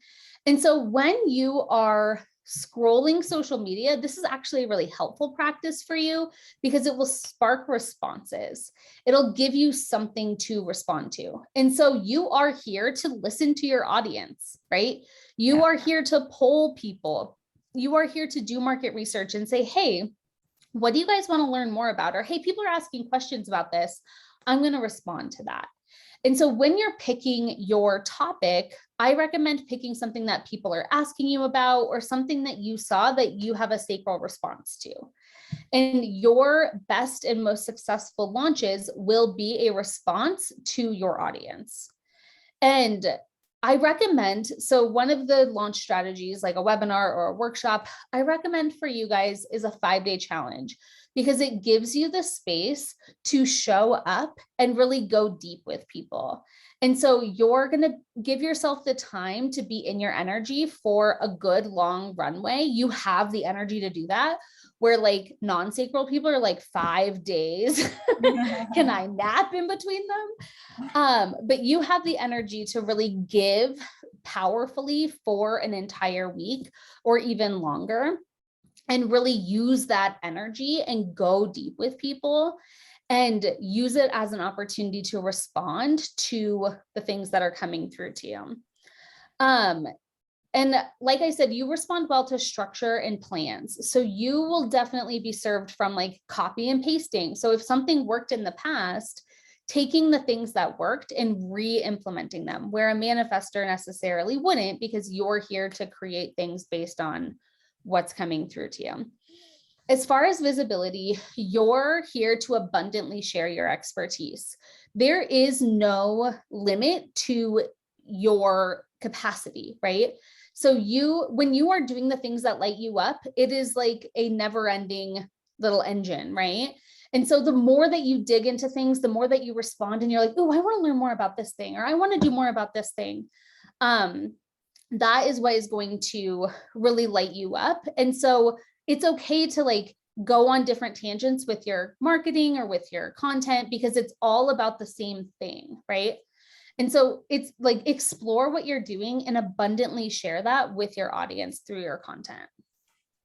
And so when you are scrolling social media, this is actually a really helpful practice for you because it will spark responses. It'll give you something to respond to. And so you are here to listen to your audience, right? You are here to poll people. You are here to do market research and say, hey, what do you guys want to learn more about? Or, hey, people are asking questions about this. I'm going to respond to that. And so when you're picking your topic, I recommend picking something that people are asking you about or something that you saw that you have a sacral response to. And your best and most successful launches will be a response to your audience. And I recommend, so one of the launch strategies, like a webinar or a workshop, I recommend for you guys is a 5-day challenge, because it gives you the space to show up and really go deep with people. And so you're going to give yourself the time to be in your energy for a good long runway. You have the energy to do that, where like non-sacral people are like 5 days. Can I nap in between them? But you have the energy to really give powerfully for an entire week or even longer, and really use that energy and go deep with people and use it as an opportunity to respond to the things that are coming through to you. And like I said, you respond well to structure and plans. So you will definitely be served from like copy and pasting. So if something worked in the past, taking the things that worked and re-implementing them, where a manifestor necessarily wouldn't, because you're here to create things based on what's coming through to you. As far as visibility, you're here to abundantly share your expertise. There is no limit to your capacity, right? So when you are doing the things that light you up, it is like a never-ending little engine, right? And so the more that you dig into things, the more that you respond and you're like, oh, I want to learn more about this thing, or I want to do more about this thing. That is what is going to really light you up. And so it's okay to like go on different tangents with your marketing or with your content, because it's all about the same thing, right? And so it's like, explore what you're doing and abundantly share that with your audience through your content.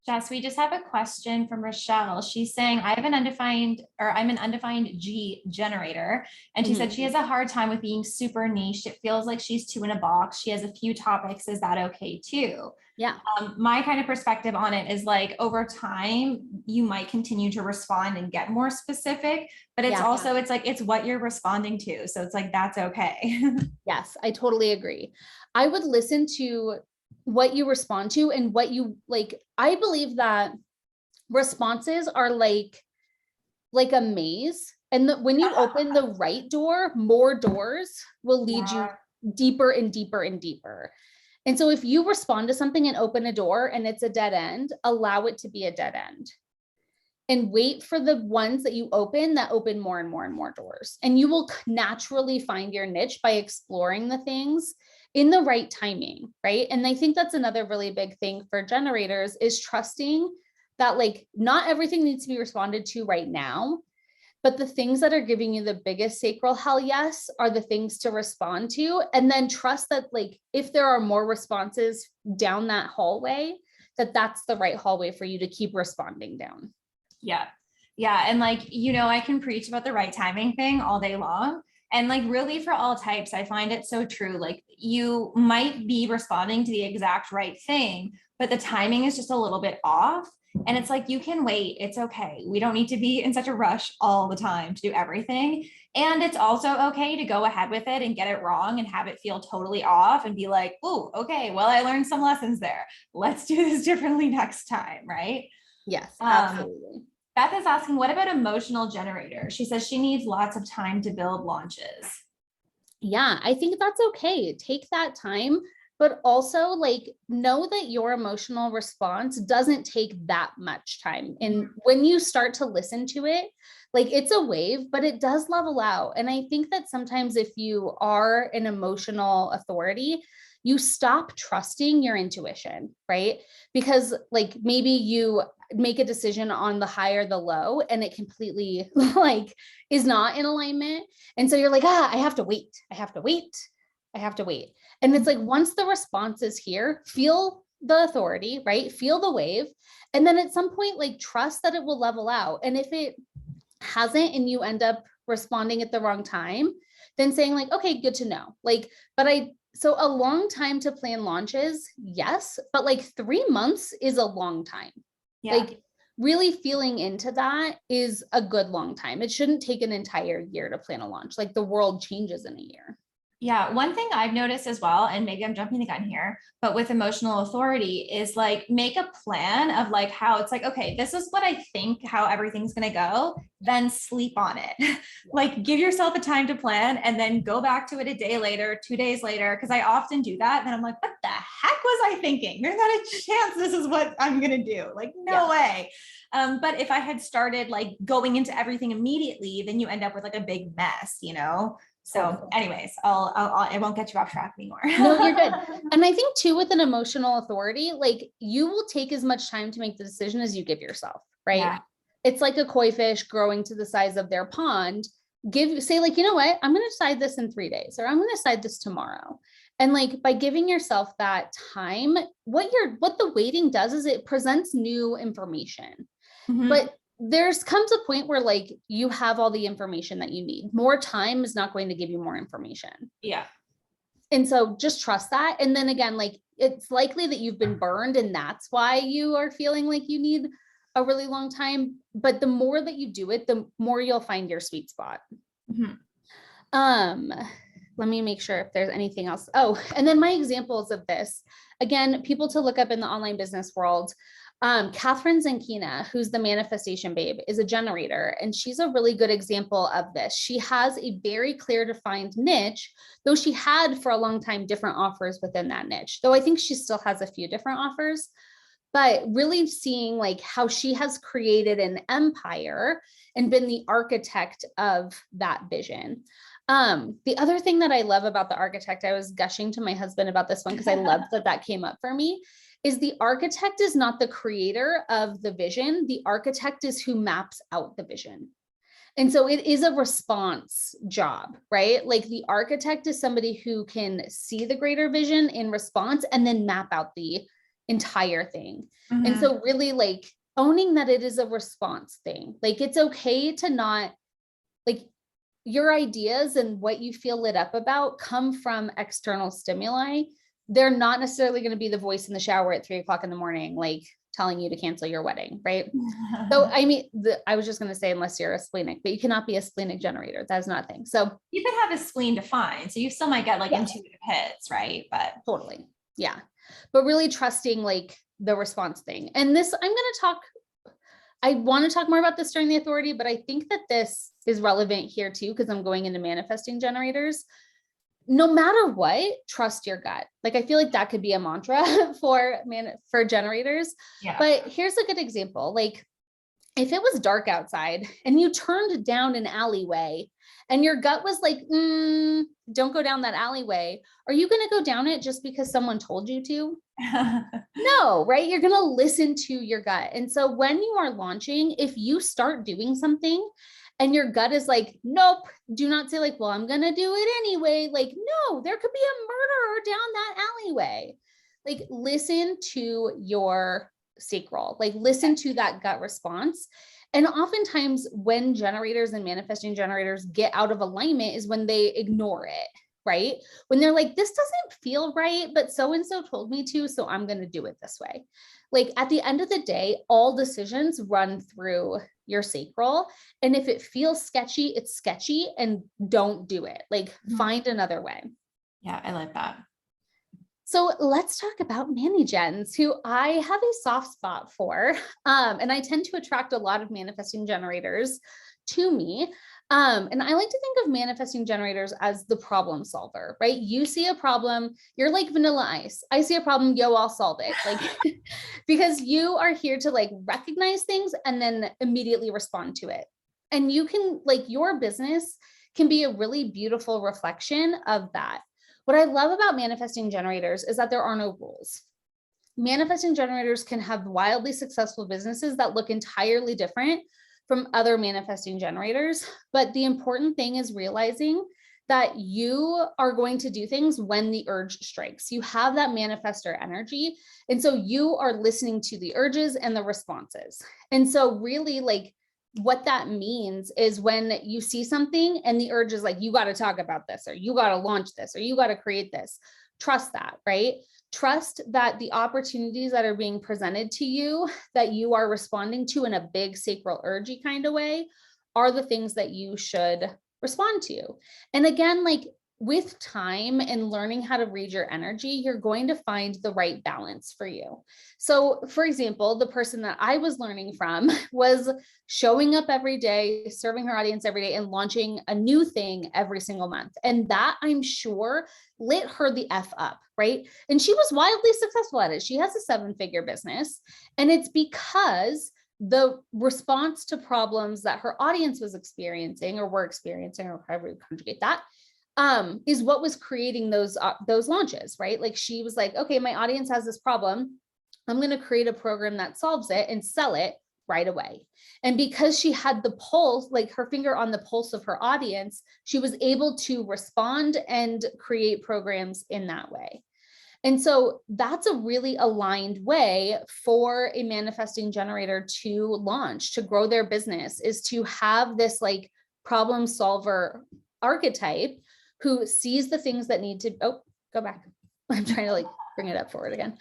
Jess, we just have a question from Rochelle. She's saying, I'm an undefined G generator. And she said she has a hard time with being super niche. It feels like she's too in a box. She has a few topics. Is that okay too? Yeah. My kind of perspective on it is like, over time, you might continue to respond and get more specific, but it's also, it's like, it's what you're responding to. So it's like, that's okay. Yes, I totally agree. I would listen to what you respond to and what you like. I believe that responses are like a maze. And when you open the right door, more doors will lead you deeper and deeper and deeper. And so if you respond to something and open a door and it's a dead end, allow it to be a dead end. And wait for the ones that you open that open more and more and more doors. And you will naturally find your niche by exploring the things in the right timing, right? And I think that's another really big thing for generators, is trusting that like not everything needs to be responded to right now, but the things that are giving you the biggest sacral hell yes are the things to respond to. And then trust that like, if there are more responses down that hallway, that's the right hallway for you to keep responding down. Yeah. Yeah. And like, I can preach about the right timing thing all day long. And like, really for all types, I find it so true. Like, you might be responding to the exact right thing, but the timing is just a little bit off. And it's like, you can wait. It's okay. We don't need to be in such a rush all the time to do everything. And it's also okay to go ahead with it and get it wrong and have it feel totally off and be like, oh, okay, well, I learned some lessons there. Let's do this differently next time. Right? Yes, absolutely. Beth is asking, what about emotional generator? She says she needs lots of time to build launches. Yeah, I think that's okay. Take that time, but also like know that your emotional response doesn't take that much time. And when you start to listen to it, like it's a wave, but it does level out. And I think that sometimes if you are an emotional authority, you stop trusting your intuition, right? Because like maybe you make a decision on the high or the low and it completely like is not in alignment. And so you're like, I have to wait. I have to wait. I have to wait. And it's like, once the response is here, feel the authority, right? Feel the wave. And then at some point, like trust that it will level out. And if it hasn't and you end up responding at the wrong time, then saying like, okay, good to know. Like, so a long time to plan launches, yes, but like 3 months is a long time. Yeah. Like really feeling into that is a good long time. It shouldn't take an entire year to plan a launch. Like the world changes in a year. Yeah, one thing I've noticed as well, and maybe I'm jumping the gun here, but with emotional authority is like make a plan of like how it's like, okay, this is what I think how everything's going to go, then sleep on it. Like give yourself a time to plan and then go back to it a day later, 2 days later, because I often do that. And I'm like, what the heck was I thinking? There's not a chance this is what I'm going to do. Like, no way. But if I had started like going into everything immediately, then you end up with like a big mess, you know? So anyways, I won't get you off track anymore. No, you're good. And I think too, with an emotional authority, like you will take as much time to make the decision as you give yourself, right? Yeah. It's like a koi fish growing to the size of their pond. Say like, you know what, I'm going to decide this in 3 days, or I'm going to decide this tomorrow. And like by giving yourself that time, what the waiting does is it presents new information. Mhm. But there's comes a point where like you have all the information that you need. More time is not going to give you more information. Yeah. And so just trust that. And then again, like it's likely that you've been burned and that's why you are feeling like you need a really long time. But the more that you do it, the more you'll find your sweet spot. Mhm. Let me make sure if there's anything else. Oh, and then my examples of this, again, people to look up in the online business world. Catherine Zankina, who's the manifestation babe, is a generator, and she's a really good example of this. She has a very clear defined niche, though she had for a long time different offers within that niche, though I think she still has a few different offers, but really seeing like how she has created an empire and been the architect of that vision. The other thing that I love about the architect, I was gushing to my husband about this one because I loved that came up for me, is the architect is not the creator of the vision. The architect is who maps out the vision. And so it is a response job, right? Like the architect is somebody who can see the greater vision in response and then map out the entire thing. Mhm. And so really like owning that it is a response thing. Like it's okay to not like your ideas and what you feel lit up about come from external stimuli. They're not necessarily going to be the voice in the shower at 3 o'clock in the morning, like telling you to cancel your wedding, right? So, I mean, I was just going to say, unless you're a splenic, but you cannot be a splenic generator. That's not a thing. So you could have a spleen defined, so you still might get like yes, intuitive hits, right? But totally. Yeah. But really trusting like the response thing. And this, I want to talk more about this during the authority, but I think that this is relevant here too, because I'm going into manifesting generators. No matter what, trust your gut. Like I feel like that could be a mantra for generators. yeah. But here's a good example. Like if it was dark outside and you turned down an alleyway and your gut was like, don't go down that alleyway, are you going to go down it just because someone told you to? No, right? You're going to listen to your gut. And so when you are launching, if you start doing something and your gut is like, nope, do not say like, well, I'm going to do it anyway. Like, no, there could be a murderer down that alleyway. Like listen to your sacral, like listen to that gut response. And oftentimes when generators and manifesting generators get out of alignment is when they ignore it, right? When they're like, this doesn't feel right, but so-and-so told me to, so I'm going to do it this way. Like at the end of the day, all decisions run through your sacral. And if it feels sketchy, it's sketchy and don't do it. Like find another way. Yeah, I like that. So let's talk about Mani-Gens, who I have a soft spot for. And I tend to attract a lot of manifesting generators to me. And I like to think of manifesting generators as the problem solver, right? You see a problem, you're like vanilla ice. I see a problem, yo, I'll solve it. Like, because you are here to like recognize things and then immediately respond to it. And you can like, your business can be a really beautiful reflection of that. What I love about manifesting generators is that there are no rules. Manifesting generators can have wildly successful businesses that look entirely different from other manifesting generators. But the important thing is realizing that you are going to do things when the urge strikes. You have that manifestor energy. And so you are listening to the urges and the responses. And so really like what that means is when you see something and the urge is like, you got to talk about this, or you got to launch this, or you got to create this, trust that, right? Trust that the opportunities that are being presented to you that you are responding to in a big sacral urgy kind of way are the things that you should respond to. And again, like with time and learning how to read your energy, you're going to find the right balance for you. So, for example, the person that I was learning from was showing up every day, serving her audience every day, and launching a new thing every single month. And that, I'm sure, lit her the F up, right? And she was wildly successful at it. She has a 7-figure business. And it's because the response to problems that her audience was experiencing or were experiencing, or however you conjugate that, is what was creating those launches, right? Like she was like, okay, my audience has this problem. I'm going to create a program that solves it and sell it right away. And because she had the pulse, like her finger on the pulse of her audience, she was able to respond and create programs in that way. And so that's a really aligned way for a manifesting generator to launch, to grow their business, is to have this like problem solver archetype who sees the things that need to, go back. I'm trying to like bring it up forward again.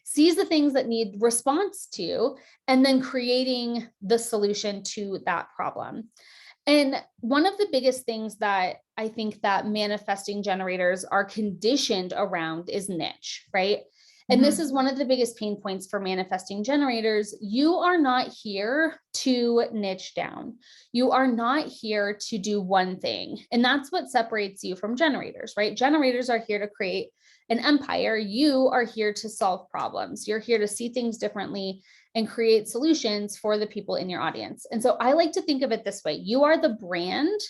Sees the things that need response to, and then creating the solution to that problem. And one of the biggest things that I think that manifesting generators are conditioned around is niche, right? And this is one of the biggest pain points for manifesting generators. You are not here to niche down. You are not here to do one thing. And that's what separates you from generators, right? Generators are here to create an empire. You are here to solve problems. You're here to see things differently and create solutions for the people in your audience. And so I like to think of it this way. You are the brand.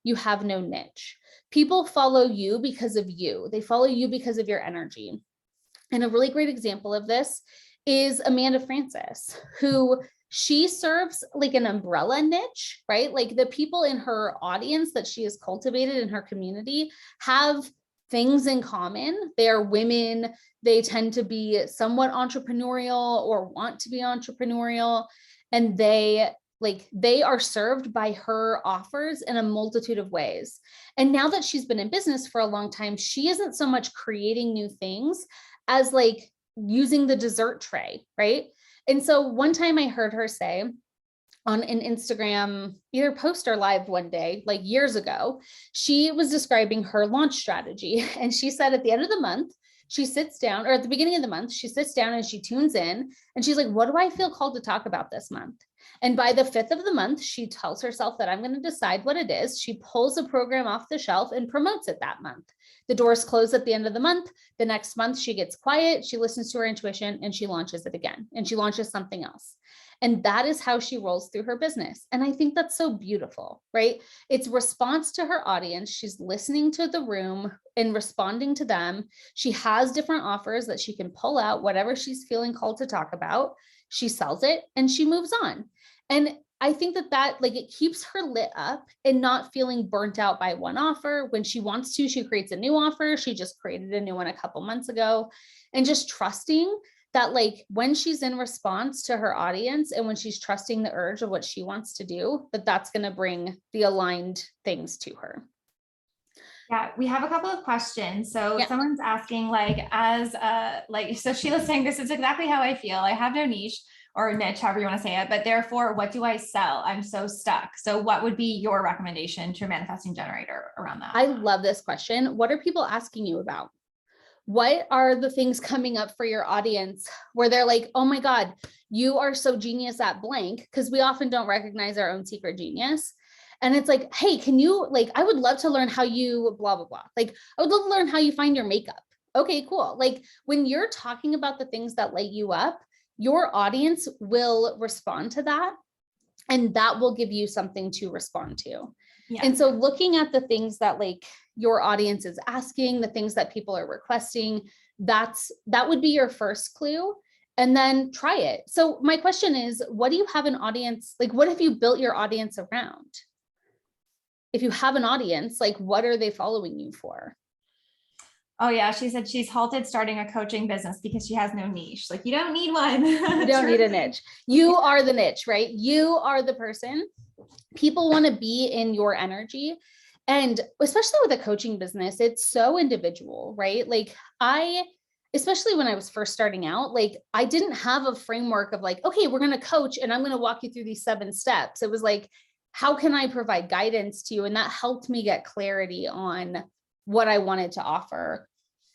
You have no niche. People follow you because of you. They follow you because of your energy. And a really great example of this is Amanda Francis, who she serves like an umbrella niche, right? Like the people in her audience that she has cultivated in her community have things in common. They are women. They tend to be somewhat entrepreneurial or want to be entrepreneurial. And they are served by her offers in a multitude of ways. And now that she's been in business for a long time, she isn't so much creating new things as like using the dessert tray, right? And so one time I heard her say on an Instagram, either post or live one day, like years ago, she was describing her launch strategy. And she said at the end of the month, she sits down, or at the beginning of the month, she sits down and she tunes in and she's like, what do I feel called to talk about this month? And by the 5th of the month, she tells herself that I'm going to decide what it is. She pulls a program off the shelf and promotes it that month. The doors close at the end of the month. The next month, she gets quiet. She listens to her intuition and she launches it again. And she launches something else. And that is how she rolls through her business. And I think that's so beautiful, right? It's response to her audience. She's listening to the room and responding to them. She has different offers that she can pull out, whatever she's feeling called to talk about. She sells it and she moves on. And I think that like it keeps her lit up and not feeling burnt out by one offer. When she wants to, she creates a new offer. She just created a new one a couple months ago, and just trusting that like when she's in response to her audience and when she's trusting the urge of what she wants to do, that's going to bring the aligned things to her. Yeah, we have a couple of questions. So someone's asking so Sheila's saying, this is exactly how I feel. I have no niche or niche, however you want to say it, but therefore, what do I sell? I'm so stuck. So what would be your recommendation to a manifesting generator around that? I love this question. What are people asking you about? What are the things coming up for your audience where they're like, oh my God, you are so genius at blank? Because we often don't recognize our own secret genius. And it's like, hey, can you, like, I would love to learn how you blah, blah, blah. Like, I would love to learn how you find your makeup. Okay, cool. Like when you're talking about the things that light you up, your audience will respond to that. And that will give you something to respond to. Yeah. And so looking at the things that like your audience is asking, the things that people are requesting, that would be your first clue. And then try it. So my question is, what do you have an audience? Like, what have you built your audience around? If you have an audience, like, what are they following you for? Oh yeah, she said she's halted starting a coaching business because she has no niche. Like you don't need one. You don't need a niche. You are the niche, right? You are the person. People want to be in your energy. And especially with a coaching business, it's so individual, right? Like especially when I was first starting out, like I didn't have a framework of like, okay, we're going to coach and I'm going to walk you through these 7 steps. It was like, how can I provide guidance to you? And that helped me get clarity on what I wanted to offer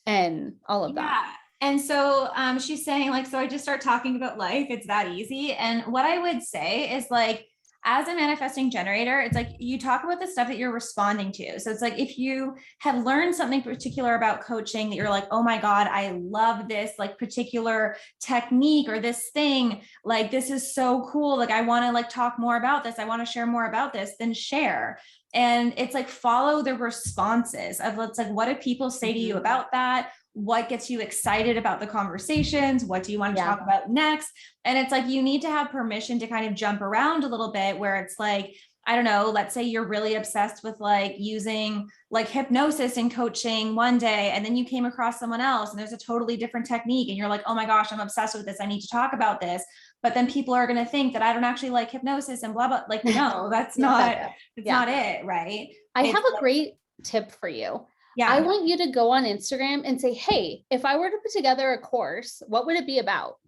and all of that. Yeah. And so she's saying like, so I just start talking about life. It's that easy. And what I would say is like, as a manifesting generator, it's like you talk about the stuff that you're responding to. So it's like if you have learned something particular about coaching that you're like, oh my God, I love this like particular technique or this thing, like this is so cool. Like I want to like talk more about this. I want to share more about this, then share. And it's like follow the responses of it's like, what do people say to you about that? What gets you excited about the conversations? What do you want to talk about next? And it's like, you need to have permission to kind of jump around a little bit where it's like, I don't know, let's say you're really obsessed with like using like hypnosis and coaching one day, and then you came across someone else and there's a totally different technique. And you're like, oh my gosh, I'm obsessed with this. I need to talk about this. But then people are going to think that I don't actually like hypnosis and blah, blah. Like, no, that's not it. Right. I have a great tip for you. Yeah. I want you to go on Instagram and say, hey, if I were to put together a course, what would it be about?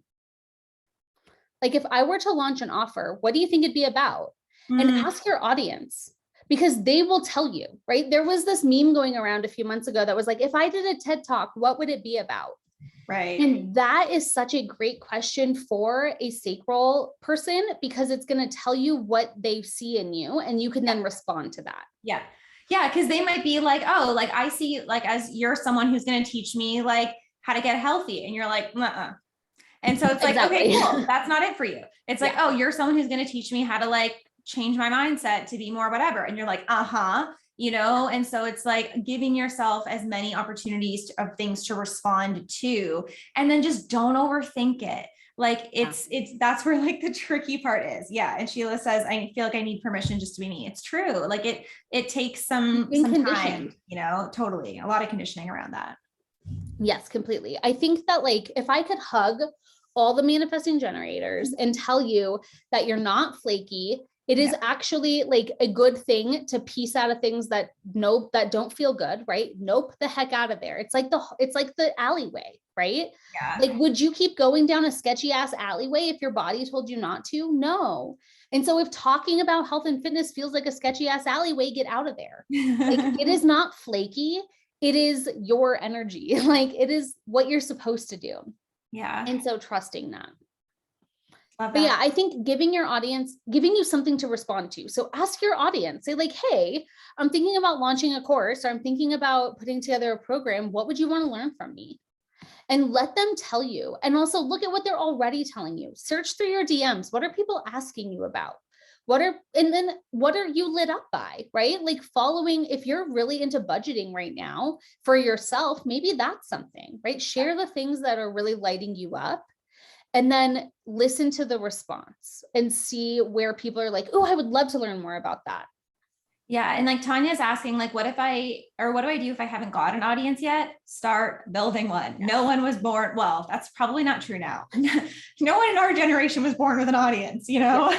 Like if I were to launch an offer, what do you think it'd be about? And ask your audience, because they will tell you, right? There was this meme going around a few months ago that was like, if I did a TED Talk, what would it be about? Right. And that is such a great question for a sacral person, because it's going to tell you what they see in you and you can then respond to that. Yeah. Yeah. Cause they might be like, oh, like I see, like, as you're someone who's going to teach me like how to get healthy. And you're like, uh-uh. And so it's like, okay, cool. That's not it for you. It's like, oh, you're someone who's going to teach me how to like change my mindset to be more whatever. And you're like, you know? And so it's like giving yourself as many opportunities of things to respond to, and then just don't overthink it. Like it's that's where like the tricky part is. Yeah. And Sheila says, I feel like I need permission just to be me. It's true. Like it takes some time, you know, totally. A lot of conditioning around that. Yes, completely. I think that like, if I could hug all the manifesting generators and tell you that you're not flaky, it is actually like a good thing to piece out of things that that don't feel good, right? Nope the heck out of there. It's like the alleyway, right? Yeah. Like, would you keep going down a sketchy ass alleyway if your body told you not to? No. And so if talking about health and fitness feels like a sketchy ass alleyway, get out of there. Like, it is not flaky. It is your energy. Like, it is what you're supposed to do. Yeah. And so trusting that. But yeah, I think giving you something to respond to. So ask your audience, say like, hey, I'm thinking about launching a course, or I'm thinking about putting together a program. What would you want to learn from me? And let them tell you. And also look at what they're already telling you. Search through your DMs. What are people asking you about? And then what are you lit up by, right? Like following, if you're really into budgeting right now for yourself, maybe that's something, right? Share the things that are really lighting you up. And then listen to the response and see where people are like, oh, I would love to learn more about that. Yeah. And like Tanya's asking, like, what do I do if I haven't got an audience yet? Start building one. Yes. No one was born. Well, that's probably not true now. No one in our generation was born with an audience, you know?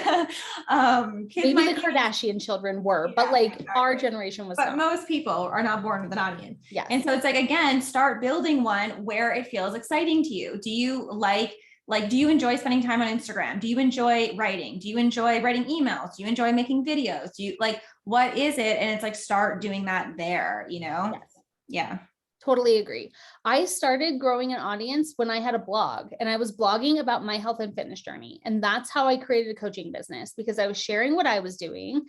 Kids maybe the Kardashian children were, but like exactly. Our generation was But not. Most people are not born with an audience. Yeah. And so it's like, again, start building one where it feels exciting to you. Do you do you enjoy spending time on Instagram? Do you enjoy writing? Do you enjoy writing emails? Do you enjoy making videos? Do you what is it? And it's like, start doing that there, you know? Yes. Yeah. Totally agree. I started growing an audience when I had a blog, and I was blogging about my health and fitness journey. And that's how I created a coaching business, because I was sharing what I was doing.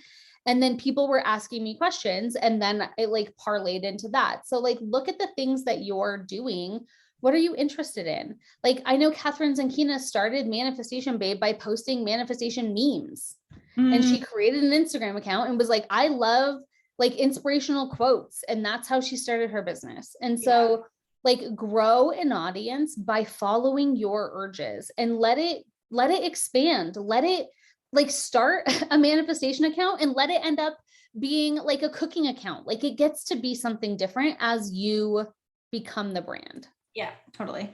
And then people were asking me questions, and then it like parlayed into that. So like, look at the things that you're doing. What are you interested in? Like, I know Catherine Zankina started Manifestation Babe by posting manifestation memes. And she created an Instagram account and was like, I love like inspirational quotes. And that's how she started her business. And so like, grow an audience by following your urges and let it expand. Let it like start a manifestation account and let it end up being like a cooking account. Like, it gets to be something different as you become the brand. Yeah, totally.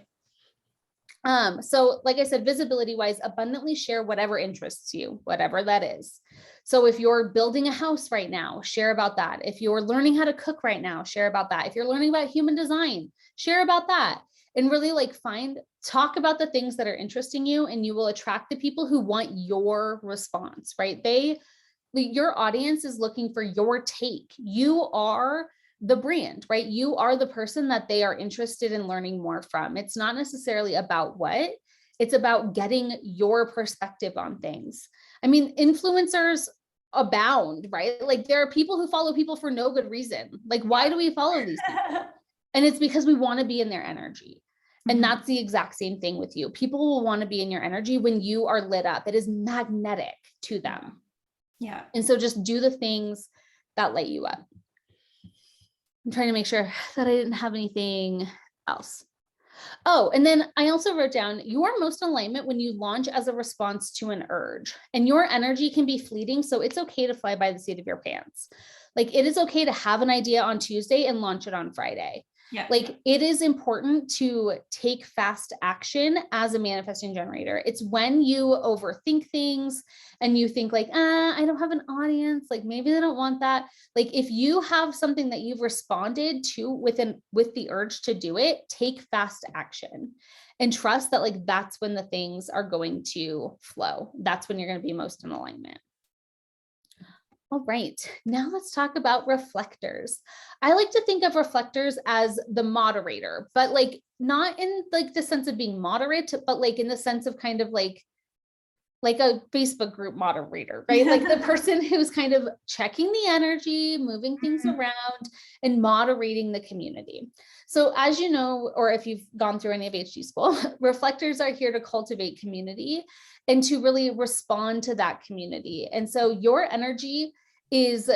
So like I said, visibility wise, abundantly share whatever interests you, whatever that is. So if you're building a house right now, share about that. If you're learning how to cook right now, share about that. If you're learning about human design, share about that. And really like talk about the things that are interesting you, and you will attract the people who want your response, right? your audience is looking for your take. You are the brand, right? You are the person that they are interested in learning more from. It's not necessarily about what, it's about getting your perspective on things. I mean, influencers abound, right? Like there are people who follow people for no good reason. Like, why do we follow these people? And it's because we want to be in their energy. And that's the exact same thing with you. People will want to be in your energy when you are lit up. It is magnetic to them. Yeah. And so just do the things that light you up. I'm trying to make sure that I didn't have anything else. Oh, and then I also wrote down, you are most in alignment when you launch as a response to an urge, and your energy can be fleeting. So it's okay to fly by the seat of your pants. Like it is okay to have an idea on Tuesday and launch it on Friday. Yeah. Like it is important to take fast action as a manifesting generator. It's when you overthink things and you think like, I don't have an audience. Like maybe they don't want that. Like if you have something that you've responded to with the urge to do it, take fast action and trust that like, that's when the things are going to flow. That's when you're going to be most in alignment. All right, now let's talk about reflectors. I like to think of reflectors as the moderator, but like not in like the sense of being moderate, but like in the sense of kind of like a Facebook group moderator, right? Like the person who's kind of checking the energy, moving things around and moderating the community. So as you know, or if you've gone through any of HD school, reflectors are here to cultivate community and to really respond to that community. And so your energy is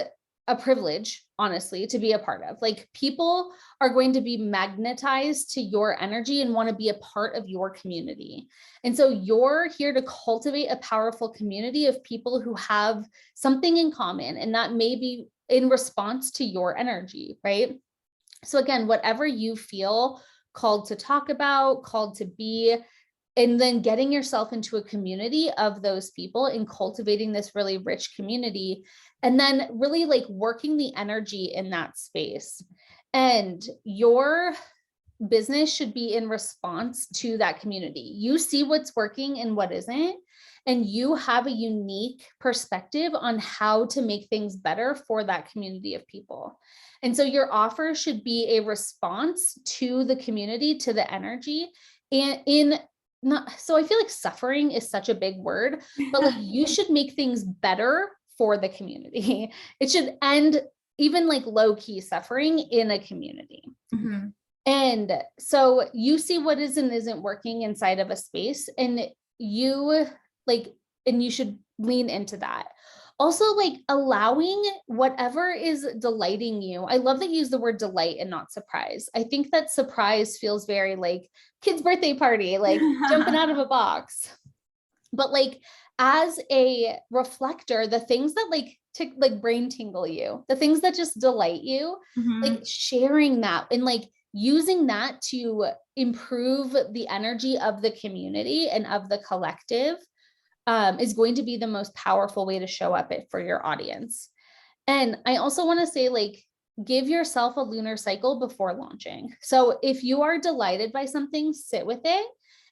a privilege, honestly, to be a part of. Like people are going to be magnetized to your energy and want to be a part of your community. And so you're here to cultivate a powerful community of people who have something in common, and that may be in response to your energy, right? So again, whatever you feel called to talk about, called to be, and then getting yourself into a community of those people and cultivating this really rich community, and then really like working the energy in that space. And your business should be in response to that community. You see what's working and what isn't, and you have a unique perspective on how to make things better for that community of people. And so your offer should be a response to the community, to the energy, and so I feel like suffering is such a big word, but like you should make things better for the community. It should end even like low key suffering in a community. Mm-hmm. And so you see what is and isn't working inside of a space, and you should lean into that. Also, like allowing whatever is delighting you. I love that you use the word delight and not surprise. I think that surprise feels very like kid's birthday party, like jumping out of a box. But like as a reflector, the things that like brain tingle you, the things that just delight you, like sharing that and like using that to improve the energy of the community and of the collective is going to be the most powerful way to show up for your audience. And I also want to say, like, give yourself a lunar cycle before launching. So if you are delighted by something, sit with it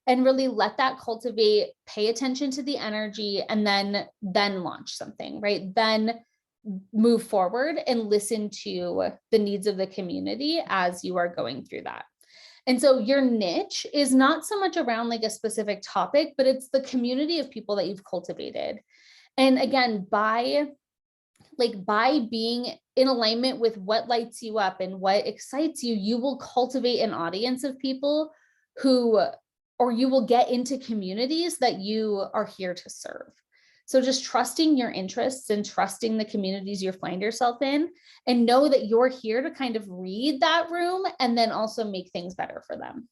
and really let that cultivate, pay attention to the energy, and then launch something, right? Then move forward and listen to the needs of the community as you are going through that. And so your niche is not so much around like a specific topic, but it's the community of people that you've cultivated. And again, by being in alignment with what lights you up and what excites you, you will cultivate an audience of people or you will get into communities that you are here to serve. So just trusting your interests and trusting the communities you find yourself in, and know that you're here to kind of read that room and then also make things better for them.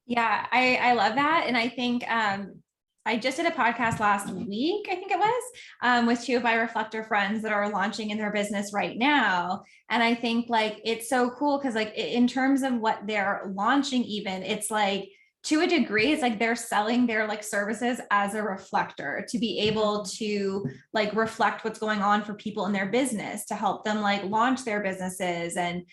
Yeah, I love that. And I think I just did a podcast last week, I think it was, with two of my reflector friends that are launching in their business right now. And I think like, it's so cool because like in terms of what they're launching, even it's like, to a degree, it's like they're selling their like services as a reflector to be able to like reflect what's going on for people in their business, to help them like launch their businesses and,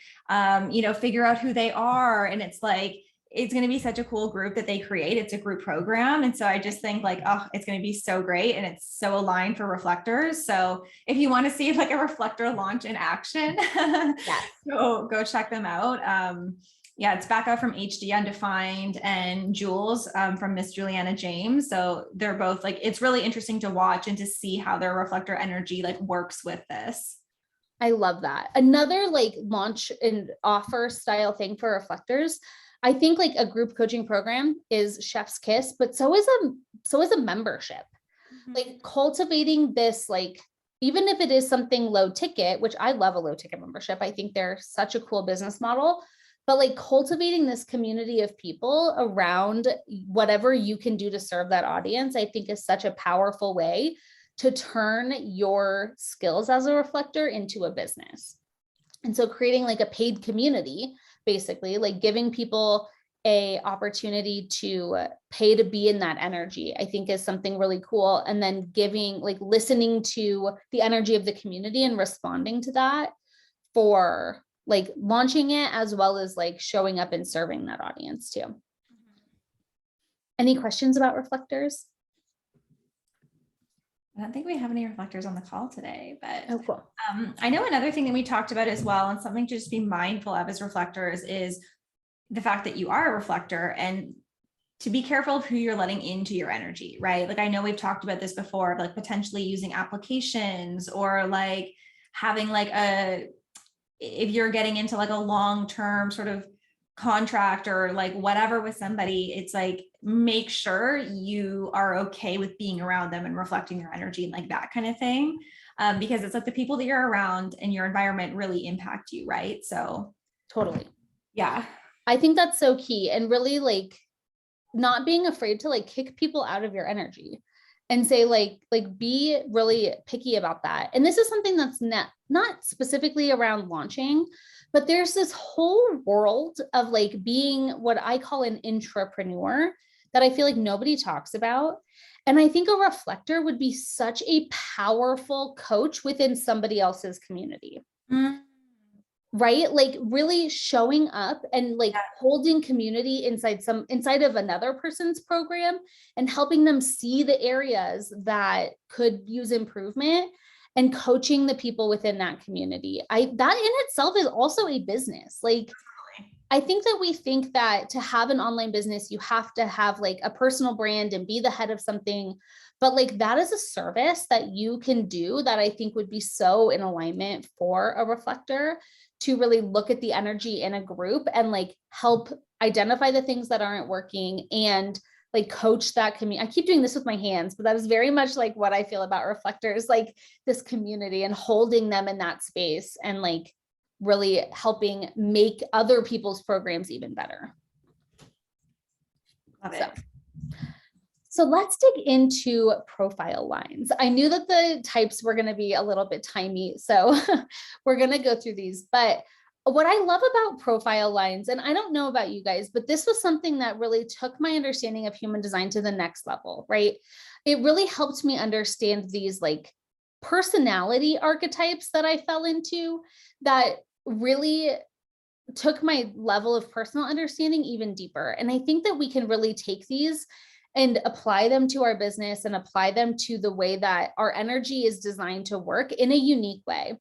figure out who they are. And it's like, it's going to be such a cool group that they create. It's a group program. And so I just think like, oh, it's going to be so great. And it's so aligned for reflectors. So if you want to see like a reflector launch in action, Yes. go check them out. Yeah, it's Becca from HD Undefined and Jules from Miss Juliana James. So they're both like, it's really interesting to watch and to see how their reflector energy like works with this. I love that. Another like launch and offer style thing for reflectors. I think like a group coaching program is chef's kiss, but so is a membership. Like cultivating this, like, even if it is something low ticket, which I love a low ticket membership, I think they're such a cool business model, but like cultivating this community of people around whatever you can do to serve that audience, I think is such a powerful way to turn your skills as a reflector into a business. And so creating like a paid community, basically like giving people a opportunity to pay to be in that energy, I think is something really cool. And then giving, like listening to the energy of the community and responding to that for like launching it, as well as like showing up and serving that audience too. Any questions about reflectors? I don't think we have any reflectors on the call today, but Oh, cool. I know another thing that we talked about as well, and something to just be mindful of as reflectors, is the fact that you are a reflector and to be careful of who you're letting into your energy, right? Like I know we've talked about this before, like potentially using applications or like having like if you're getting into like a long-term sort of contract or like whatever with somebody, it's like make sure you are okay with being around them and reflecting their energy and like that kind of thing, because it's like the people that you're around and your environment really impact you, right? So Totally. yeah, I think that's so key, and really like not being afraid to like kick people out of your energy and say like be really picky about that. And this is something that's not specifically around launching, but there's this whole world of like being what I call an intrapreneur that I feel like nobody talks about. And I think a reflector would be such a powerful coach within somebody else's community. Right? Like really showing up and like holding community inside of another person's program and helping them see the areas that could use improvement and coaching the people within that community. That in itself is also a business. Like I think that we think that to have an online business, you have to have like a personal brand and be the head of something. But like that is a service that you can do that I think would be so in alignment for a reflector to really look at the energy in a group and like help identify the things that aren't working and like coach that community. I keep doing this with my hands, but that is very much like what I feel about reflectors, like this community and holding them in that space and like really helping make other people's programs even better. Love it. So let's dig into profile lines. I knew that the types were going to be a little bit timey, so we're going to go through these. But what I love about profile lines, and I don't know about you guys, but this was something that really took my understanding of human design to the next level, right? It really helped me understand these like personality archetypes that I fell into that really took my level of personal understanding even deeper. And I think that we can really take these and apply them to our business and apply them to the way that our energy is designed to work in a unique way.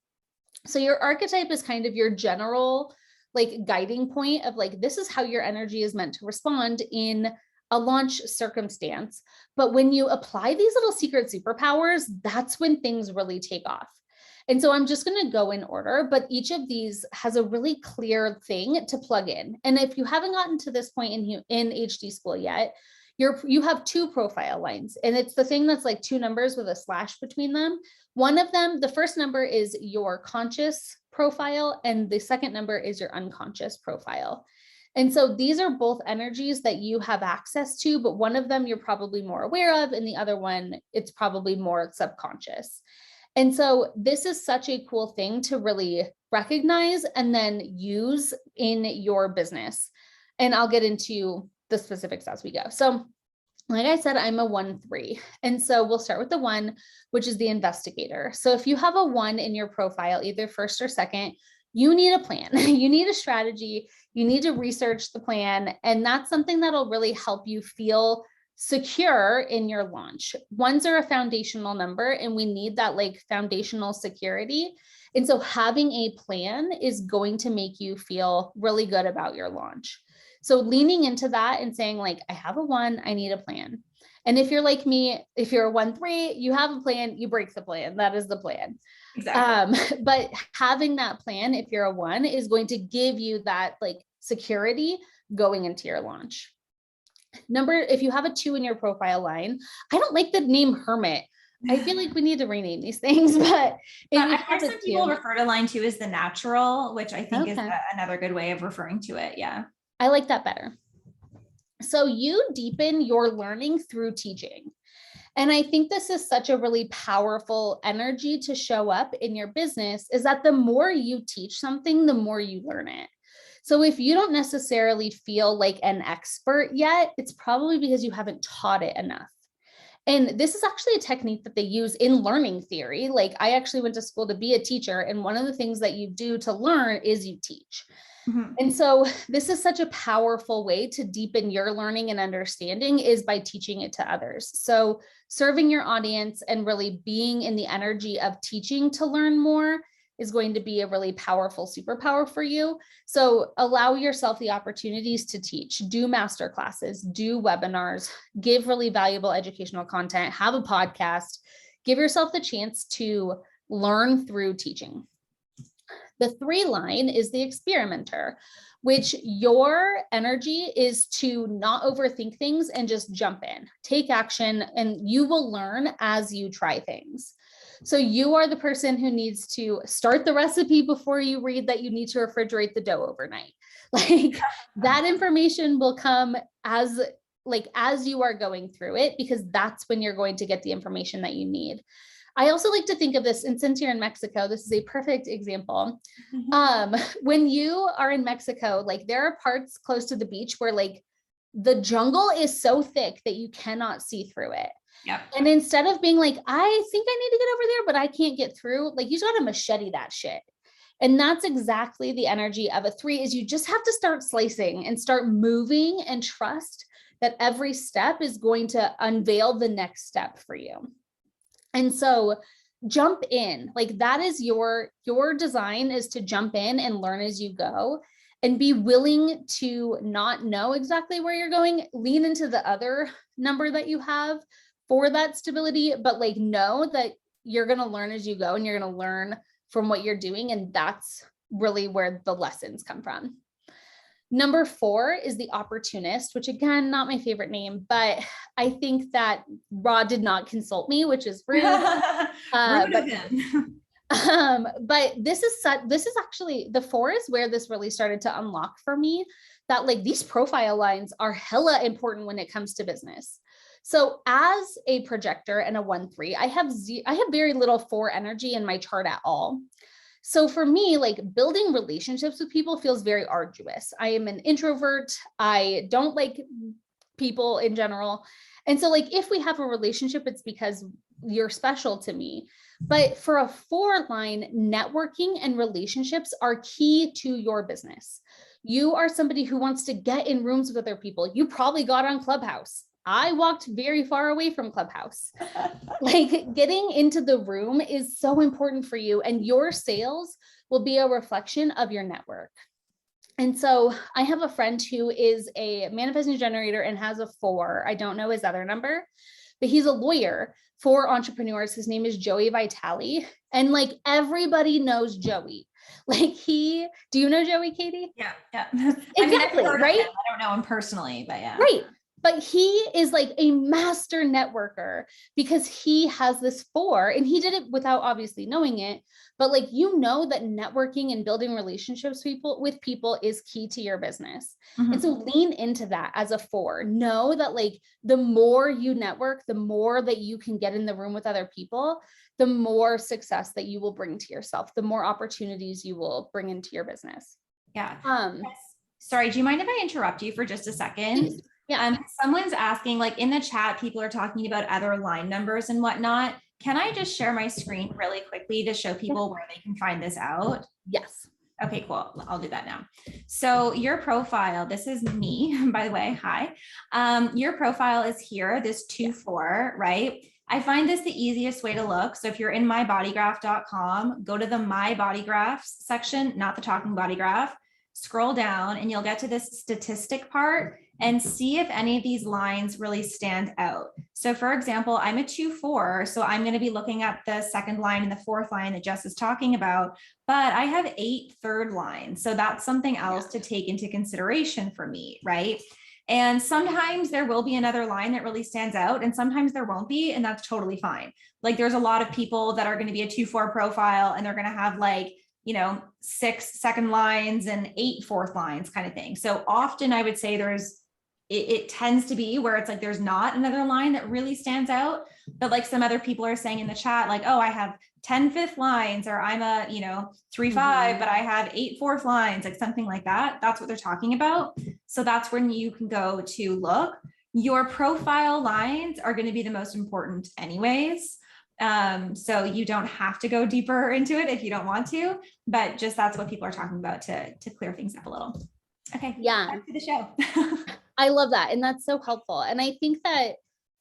So your archetype is kind of your general like guiding point of like, this is how your energy is meant to respond in a launch circumstance. But when you apply these little secret superpowers, that's when things really take off. And so I'm just going to go in order, but each of these has a really clear thing to plug in. And if you haven't gotten to this point in HD school yet, you have two profile lines, and it's the thing that's like two numbers with a slash between them. One of them, the first number is your conscious profile, and the second number is your unconscious profile. And so these are both energies that you have access to, but one of them you're probably more aware of, and the other one, it's probably more subconscious. And so this is such a cool thing to really recognize and then use in your business. And I'll get into the specifics as we go. So like I said, I'm a 1-3. And so we'll start with the 1, which is the investigator. So if you have a 1 in your profile, either first or second, you need a plan. You need a strategy. You need to research the plan. And that's something that'll really help you feel secure in your launch. Ones are a foundational number, and we need that like foundational security. And so having a plan is going to make you feel really good about your launch. So leaning into that and saying like, I have a 1, I need a plan. And if you're like me, if you're a 1-3, you have a plan, you break the plan. That is the plan. Exactly. But having that plan, if you're a 1, is going to give you that like security going into your launch. If you have a 2 in your profile line, I don't like the name Hermit. I feel like we need to rename these things, but if you I have heard some people refer to line 2 as the natural, which I think is Okay. another good way of referring to it. Yeah. I like that better. So you deepen your learning through teaching. And I think this is such a really powerful energy to show up in your business, is that the more you teach something, the more you learn it. So if you don't necessarily feel like an expert yet, it's probably because you haven't taught it enough. And this is actually a technique that they use in learning theory. Like I actually went to school to be a teacher, and one of the things that you do to learn is you teach. Mm-hmm. And so this is such a powerful way to deepen your learning and understanding, is by teaching it to others. So serving your audience and really being in the energy of teaching to learn more is going to be a really powerful superpower for you. So allow yourself the opportunities to teach, do master classes, do webinars, give really valuable educational content, have a podcast, give yourself the chance to learn through teaching. The 3 line is the experimenter, which your energy is to not overthink things and just jump in, take action, and you will learn as you try things. So you are the person who needs to start the recipe before you read that you need to refrigerate the dough overnight. Like that information will come as you are going through it, because that's when you're going to get the information that you need. I also like to think of this, and since you're in Mexico, this is a perfect example. When you are in Mexico, like there are parts close to the beach where like the jungle is so thick that you cannot see through it. Yep. And instead of being like, I think I need to get over there, but I can't get through, like you just got to machete that shit. And that's exactly the energy of a 3, is you just have to start slicing and start moving and trust that every step is going to unveil the next step for you. And so jump in, like that is your design, is to jump in and learn as you go, and be willing to not know exactly where you're going. Lean into the other number that you have for that stability, but like know that you're going to learn as you go, and you're going to learn from what you're doing. And that's really where the lessons come from. Number 4 is the opportunist, which again, not my favorite name, but I think that Rod did not consult me, which is rude. Rude of him. But this is actually, the 4 is where this really started to unlock for me, that like these profile lines are hella important when it comes to business. So as a projector and a 1-3, I have very little 4 energy in my chart at all. So for me, like building relationships with people feels very arduous. I am an introvert. I don't like people in general. And so like if we have a relationship, it's because you're special to me. But for a 4 line, networking and relationships are key to your business. You are somebody who wants to get in rooms with other people. You probably got on Clubhouse. I walked very far away from Clubhouse. Like getting into the room is so important for you, and your sales will be a reflection of your network. And so I have a friend who is a manifesting generator and has a 4. I don't know his other number, but he's a lawyer for entrepreneurs. His name is Joey Vitale. And like everybody knows Joey. Like do you know Joey, Katie? Yeah. Yeah. Exactly, right? I don't know him personally, but yeah. Right. But he is like a master networker, because he has this 4, and he did it without obviously knowing it. But like, you know, that networking and building relationships with people is key to your business. Mm-hmm. And so lean into that as a 4. Know that like the more you network, the more that you can get in the room with other people, the more success that you will bring to yourself, the more opportunities you will bring into your business. Yeah. Sorry, do you mind if I interrupt you for just a second? Please. Yeah. Someone's asking, like in the chat, people are talking about other line numbers and whatnot. Can I just share my screen really quickly to show people where they can find this out? Yes. Okay, cool. I'll do that now. So your profile, this is me, by the way. Hi. Your profile is here, this 2-4, right? I find this the easiest way to look. So if you're in mybodygraph.com, go to the My Body Graphs section, not the Talking Body Graph, scroll down and you'll get to this statistic part and see if any of these lines really stand out. So for example, I'm a 2-4, so I'm going to be looking at the second line and the fourth line that Jess is talking about, but I have 8 third lines. So that's something else to take into consideration for me, right? And sometimes there will be another line that really stands out and sometimes there won't be, and that's totally fine. Like there's a lot of people that are going to be a 2-4 profile and they're going to have like, 6 second lines and 8 fourth lines kind of thing. So often I would say it tends to be where it's like there's not another line that really stands out, but like some other people are saying in the chat, like, oh, I have 10 fifth lines, or I'm a 3-5, but I have 8 fourth lines, like something like that. That's what they're talking about. So that's when you can go to look. Your profile lines are going to be the most important anyways. So you don't have to go deeper into it if you don't want to, but just that's what people are talking about to clear things up a little. Okay. Yeah. Back to the show. I love that. And that's so helpful. And I think that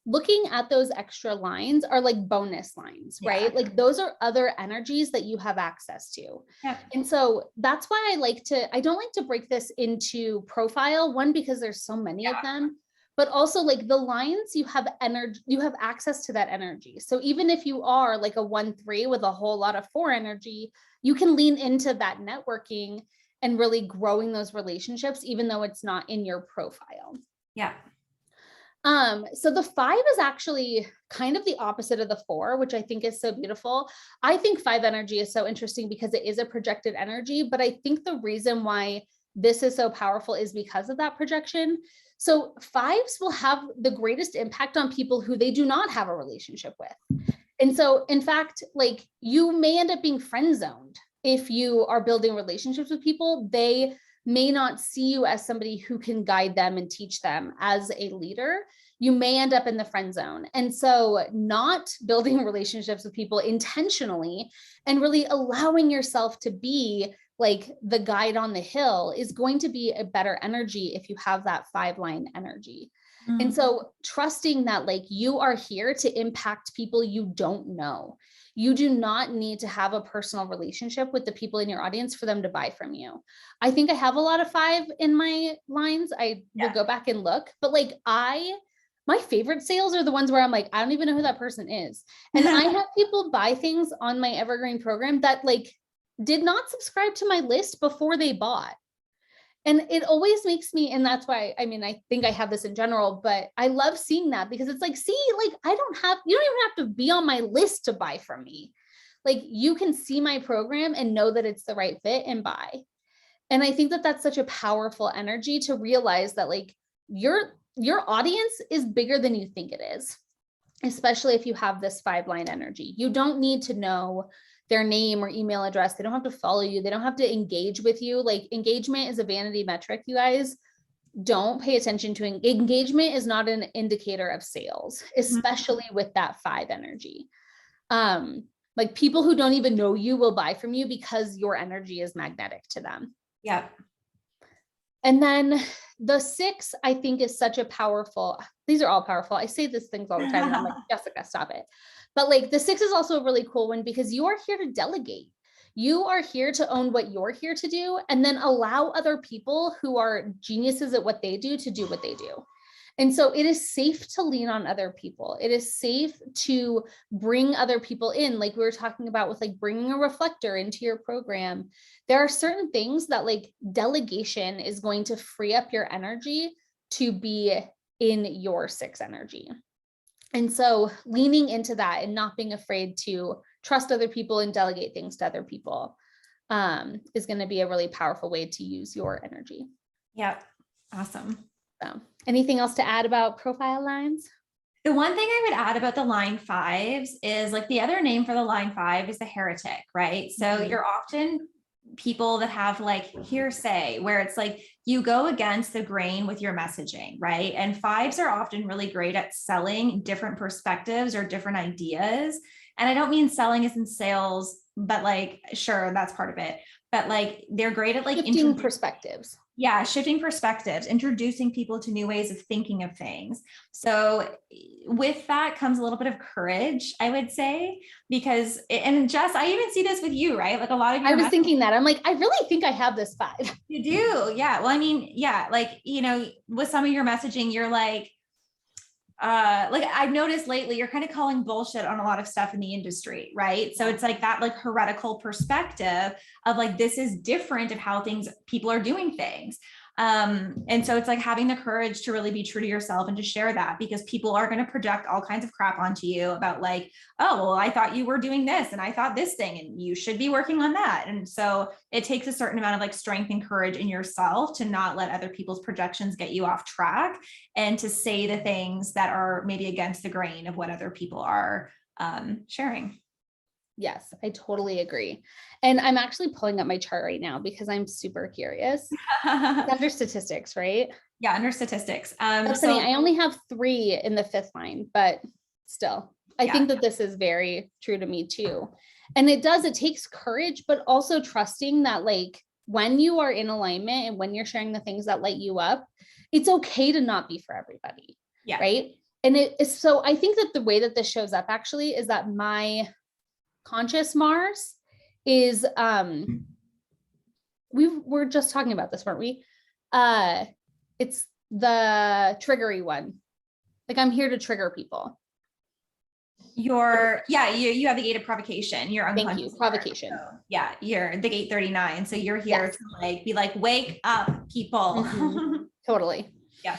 looking at those extra lines are like bonus lines, right? Like those are other energies that you have access to. Yeah. And so that's why I don't like to break this into profile, one, because there's so many of them, but also like the lines, you have energy, you have access to that energy. So even if you are like a 1-3 with a whole lot of 4 energy, you can lean into that networking and really growing those relationships, even though it's not in your profile. Yeah. So the 5 is actually kind of the opposite of the 4, which I think is so beautiful. I think 5 energy is so interesting because it is a projected energy, but I think the reason why this is so powerful is because of that projection. So 5s will have the greatest impact on people who they do not have a relationship with. And so in fact, like you may end up being friend zoned. If you are building relationships with people, they may not see you as somebody who can guide them and teach them as a leader. You may end up in the friend zone. And so not building relationships with people intentionally and really allowing yourself to be like the guide on the hill is going to be a better energy if you have that 5-line energy. Mm-hmm. And so trusting that like you are here to impact people you don't know. You do not need to have a personal relationship with the people in your audience for them to buy from you. I think I have a lot of 5 in my lines. I will go back and look, but like my favorite sales are the ones where I'm like, I don't even know who that person is. And I have people buy things on my evergreen program that like did not subscribe to my list before they bought. And it always makes me, and that's why, I mean, I think I have this in general, but I love seeing that because it's like, see, like, you don't even have to be on my list to buy from me. Like you can see my program and know that it's the right fit and buy. And I think that that's such a powerful energy to realize that like your audience is bigger than you think it is, especially if you have this 5-line energy. You don't need to know their name or email address. They don't have to follow you. They don't have to engage with you. Like engagement is a vanity metric, you guys. Don't pay attention to engagement is not an indicator of sales, especially with that 5 energy. Like people who don't even know you will buy from you because your energy is magnetic to them. Yeah. And then the 6, I think, is such a powerful, these are all powerful. I say these things all the time and I'm like, Jessica, stop it. But like the 6 is also a really cool one because you are here to delegate. You are here to own what you're here to do and then allow other people who are geniuses at what they do to do what they do. And so it is safe to lean on other people. It is safe to bring other people in, like we were talking about with like bringing a reflector into your program. There are certain things that like delegation is going to free up your energy to be in your 6 energy. And so leaning into that and not being afraid to trust other people and delegate things to other people is going to be a really powerful way to use your energy. Yep. Awesome. So anything else to add about profile lines? The one thing I would add about the line 5s is like the other name for the line 5 is the heretic, right? So you're often people that have like hearsay where it's like you go against the grain with your messaging, right? And 5s are often really great at selling different perspectives or different ideas. And I don't mean selling as in sales, but like, sure, that's part of it. but like they're great at like Shifting perspectives. yeah, shifting perspectives, introducing people to new ways of thinking of things. So with that comes a little bit of courage, I would say, because, and Jess, I even see this with you, right? Like a lot of I was thinking that I'm like, I really think I have this vibe. You do. Yeah. Well, I mean, yeah, like, you know, with some of your messaging, you're like I've noticed lately, you're kind of calling bullshit on a lot of stuff in the industry, right? So it's like that like heretical perspective of like, this is different of how people are doing things. And so it's like having the courage to really be true to yourself and to share that, because people are going to project all kinds of crap onto you about like, oh, well, I thought you were doing this and I thought this thing and you should be working on that. And so it takes a certain amount of like strength and courage in yourself to not let other people's projections get you off track, and to say the things that are maybe against the grain of what other people are sharing. Yes, I totally agree. And I'm actually pulling up my chart right now because I'm super curious. It's under statistics, right? Yeah, under statistics. That's funny. I only have 3 in the 5th line, but still, I think that this is very true to me too. And it takes courage, but also trusting that like when you are in alignment and when you're sharing the things that light you up, it's okay to not be for everybody. Yeah. Right. And it is, so I think that the way that this shows up actually is that my conscious Mars is we were just talking about this, weren't we? It's the triggery one. Like I'm here to trigger people. You have the gate of provocation. You're unconscious. Thank you. Provocation. So, yeah, you're the gate 39. So you're here to like be like, wake up, people. Totally. Yeah.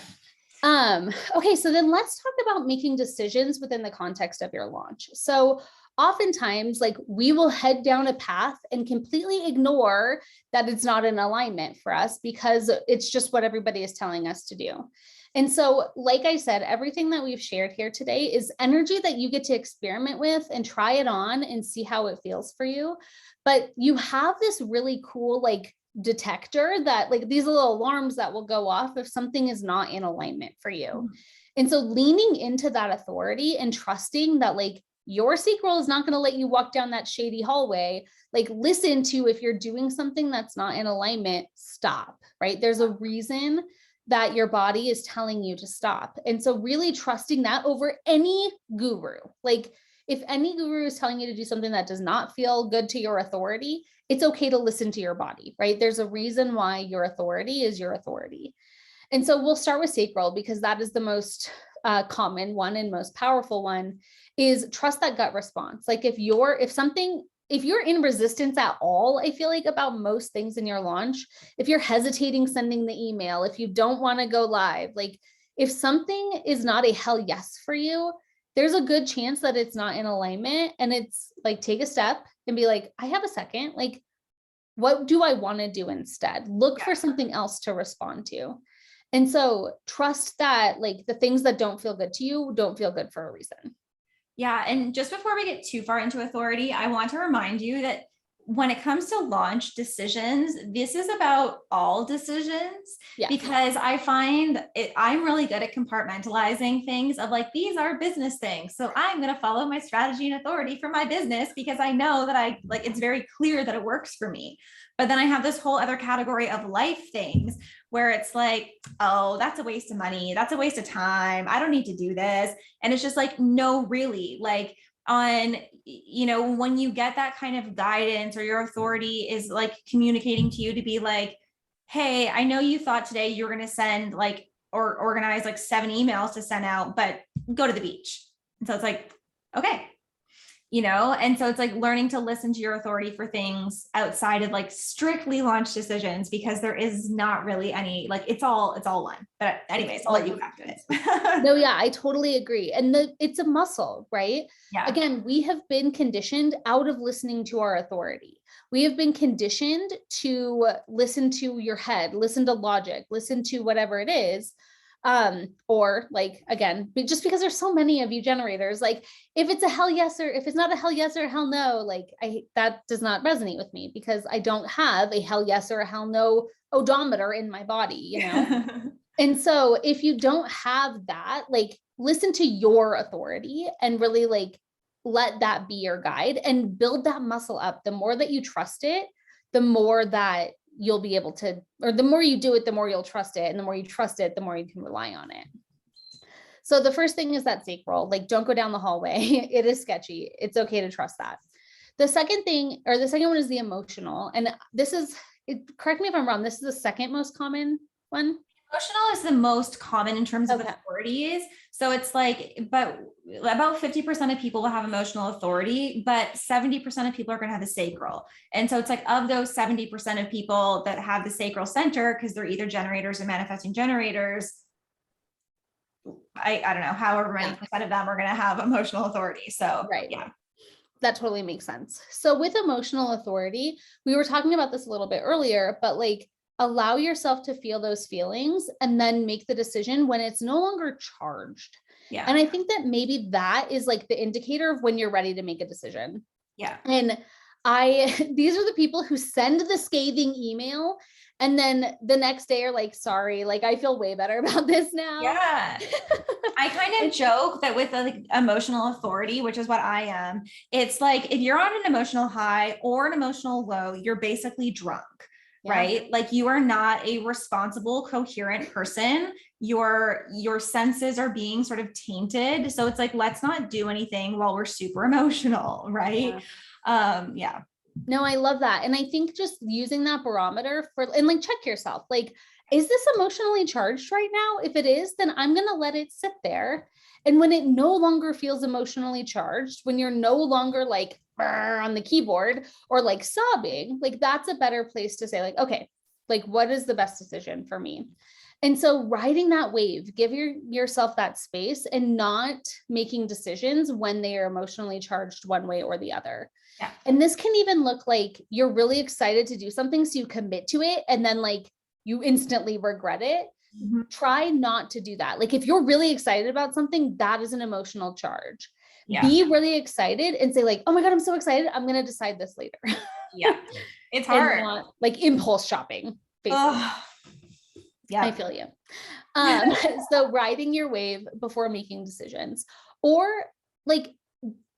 Okay, so then let's talk about making decisions within the context of your launch. So oftentimes, like we will head down a path and completely ignore that it's not in alignment for us because it's just what everybody is telling us to do. And so, like I said, everything that we've shared here today is energy that you get to experiment with and try it on and see how it feels for you. But you have this really cool, like, detector that like these little alarms that will go off if something is not in alignment for you. Mm-hmm. And so leaning into that authority and trusting that like your sequel is not going to let you walk down that shady hallway, like listen to if you're doing something that's not in alignment, stop, right? There's a reason that your body is telling you to stop. And so really trusting that over any guru. Like if any guru is telling you to do something that does not feel good to your authority, it's okay to listen to your body, right? There's a reason why your authority is your authority. And so we'll start with sacral because that is the most common one and most powerful one, is trust that gut response. Like if you're in resistance at all, I feel like about most things in your launch, if you're hesitating sending the email, if you don't want to go live, like if something is not a hell yes for you, there's a good chance that it's not in alignment. And it's like, take a step and be like, I have a second, like, what do I want to do instead? Look for something else to respond to. And so trust that like the things that don't feel good to you don't feel good for a reason. Yeah. And just before we get too far into authority, I want to remind you that when it comes to launch decisions, this is about all decisions, because I find I'm really good at compartmentalizing things of like, these are business things. So I'm going to follow my strategy and authority for my business because I know that it's very clear that it works for me. But then I have this whole other category of life things where it's like, oh, that's a waste of money. That's a waste of time. I don't need to do this. And it's just like, no, really, like, when you get that kind of guidance or your authority is like communicating to you to be like, hey, I know you thought today you were going to send like, or organize like 7 emails to send out, but go to the beach. And so it's like, okay, and so it's like learning to listen to your authority for things outside of like strictly launch decisions, because there is not really any, like, it's all one. But anyways, I'll let you back to it. No, yeah, I totally agree. And it's a muscle, right? Yeah. Again, we have been conditioned out of listening to our authority. We have been conditioned to listen to your head, listen to logic, listen to whatever it is. Or like, again, just because there's so many of you generators, like if it's a hell yes, or if it's not a hell yes or a hell no, like that does not resonate with me because I don't have a hell yes or a hell no odometer in my body, And so if you don't have that, like listen to your authority and really like let that be your guide and build that muscle up. The more that you trust it, the more that you'll be able to, or the more you do it, the more you'll trust it. And the more you trust it, the more you can rely on it. So the first thing is that sacral, like don't go down the hallway. It is sketchy. It's okay to trust that. The second thing, or the second one is the emotional. And this is, correct me if I'm wrong, this is the second most common one. Emotional is the most common in terms of Okay. authorities. So it's like, but about 50% of people will have emotional authority, but 70% of people are going to have the sacral. And so it's like of those 70% of people that have the sacral center, because they're either generators or manifesting generators, I don't know, however many percent of them are going to have emotional authority. So Right. yeah. That totally makes sense. So with emotional authority, we were talking about this a little bit earlier, but like allow yourself to feel those feelings and then make the decision when it's no longer charged. Yeah. And I think that maybe that is like the indicator of when you're ready to make a decision. Yeah. And these are the people who send the scathing email and then the next day are like, sorry, like I feel way better about this now. Yeah. I kind of joke that with like emotional authority, which is what I am, it's like if you're on an emotional high or an emotional low, you're basically drunk, right? Like you are not a responsible, coherent person. Your senses are being sort of tainted. So it's like, let's not do anything while we're super emotional, right? Yeah. No, I love that. And I think just using that barometer and like check yourself, like, is this emotionally charged right now? If it is, then I'm going to let it sit there. And when it no longer feels emotionally charged, when you're no longer like on the keyboard or like sobbing, like that's a better place to say like, okay, like what is the best decision for me? And so riding that wave, give yourself that space and not making decisions when they are emotionally charged one way or the other. Yeah. And this can even look like you're really excited to do something, so you commit to it and then like you instantly regret it. Mm-hmm. Try not to do that. Like if you're really excited about something, that is an emotional charge. Yeah. Be really excited and say like, oh my God, I'm so excited. I'm going to decide this later. Yeah. It's hard. Not, like impulse shopping, basically. Yeah, I feel you. So riding your wave before making decisions, or like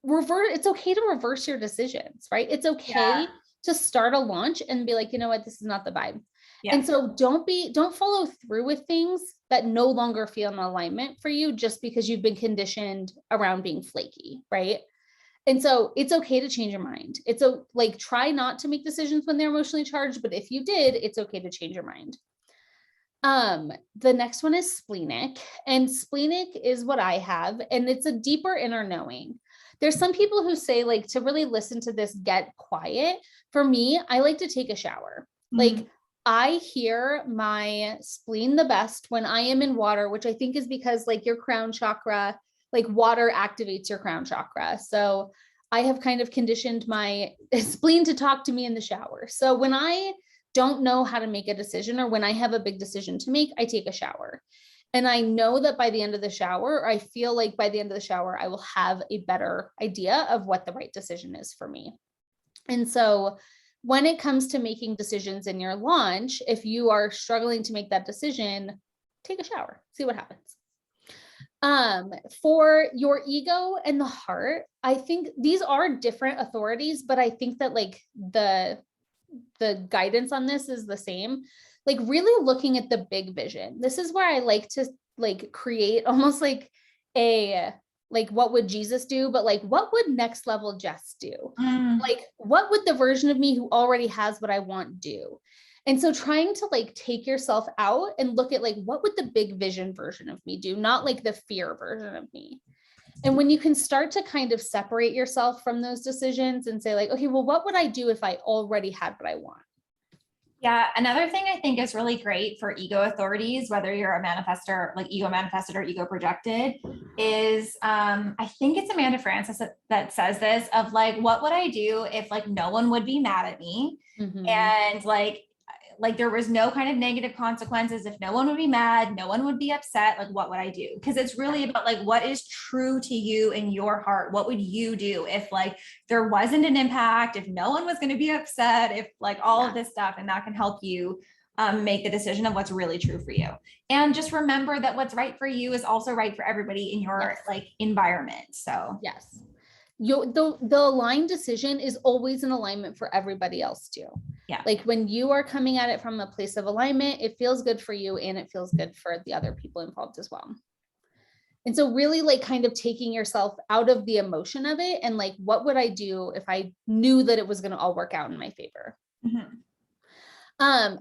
it's okay to reverse your decisions, right? It's okay to start a launch and be like, you know what, this is not the vibe. Yeah. And so don't follow through with things that no longer feel in alignment for you just because you've been conditioned around being flaky, right? And so it's okay to change your mind. It's like, try not to make decisions when they're emotionally charged, but if you did, it's okay to change your mind. The next one is splenic, and splenic is what I have, and it's a deeper inner knowing. There's some people who say like to really listen to this, get quiet. For me, I like to take a shower. Mm-hmm. Like I hear my spleen the best when I am in water, which I think is because like your crown chakra, like water activates your crown chakra. So I have kind of conditioned my spleen to talk to me in the shower. So when I don't know how to make a decision, or when I have a big decision to make, I take a shower. And I know that by the end of the shower, I feel like by the end of the shower, I will have a better idea of what the right decision is for me. And so when it comes to making decisions in your launch, if you are struggling to make that decision, take a shower, see what happens. For your ego and the heart, I think these are different authorities, but I think that like the guidance on this is the same. Like really looking at the big vision. This is where I like to like create almost like a, like, what would Jesus do? But like, what would next level Jess do? Like, what would the version of me who already has what I want do? And so trying to like take yourself out and look at like, what would the big vision version of me do? Not like the fear version of me. And when you can start to kind of separate yourself from those decisions and say like, okay, well, what would I do if I already had what I want? Yeah. Another thing I think is really great for ego authorities, whether you're a manifestor, like ego manifested or ego projected, is I think it's Amanda Francis that says this, of like, what would I do if like no one would be mad at me? Mm-hmm. And like there was no kind of negative consequences. If no one would be mad, no one would be upset, like what would I do? Because it's really about like, what is true to you in your heart? What would you do if like there wasn't an impact, if no one was going to be upset, if like all of this stuff, and that can help you make the decision of what's really true for you. And just remember that what's right for you is also right for everybody in your like environment. So yes. the aligned decision is always an alignment for everybody else too. Yeah. Like when you are coming at it from a place of alignment, it feels good for you and it feels good for the other people involved as well. And so really like kind of taking yourself out of the emotion of it and like, what would I do if I knew that it was going to all work out in my favor? Mm-hmm.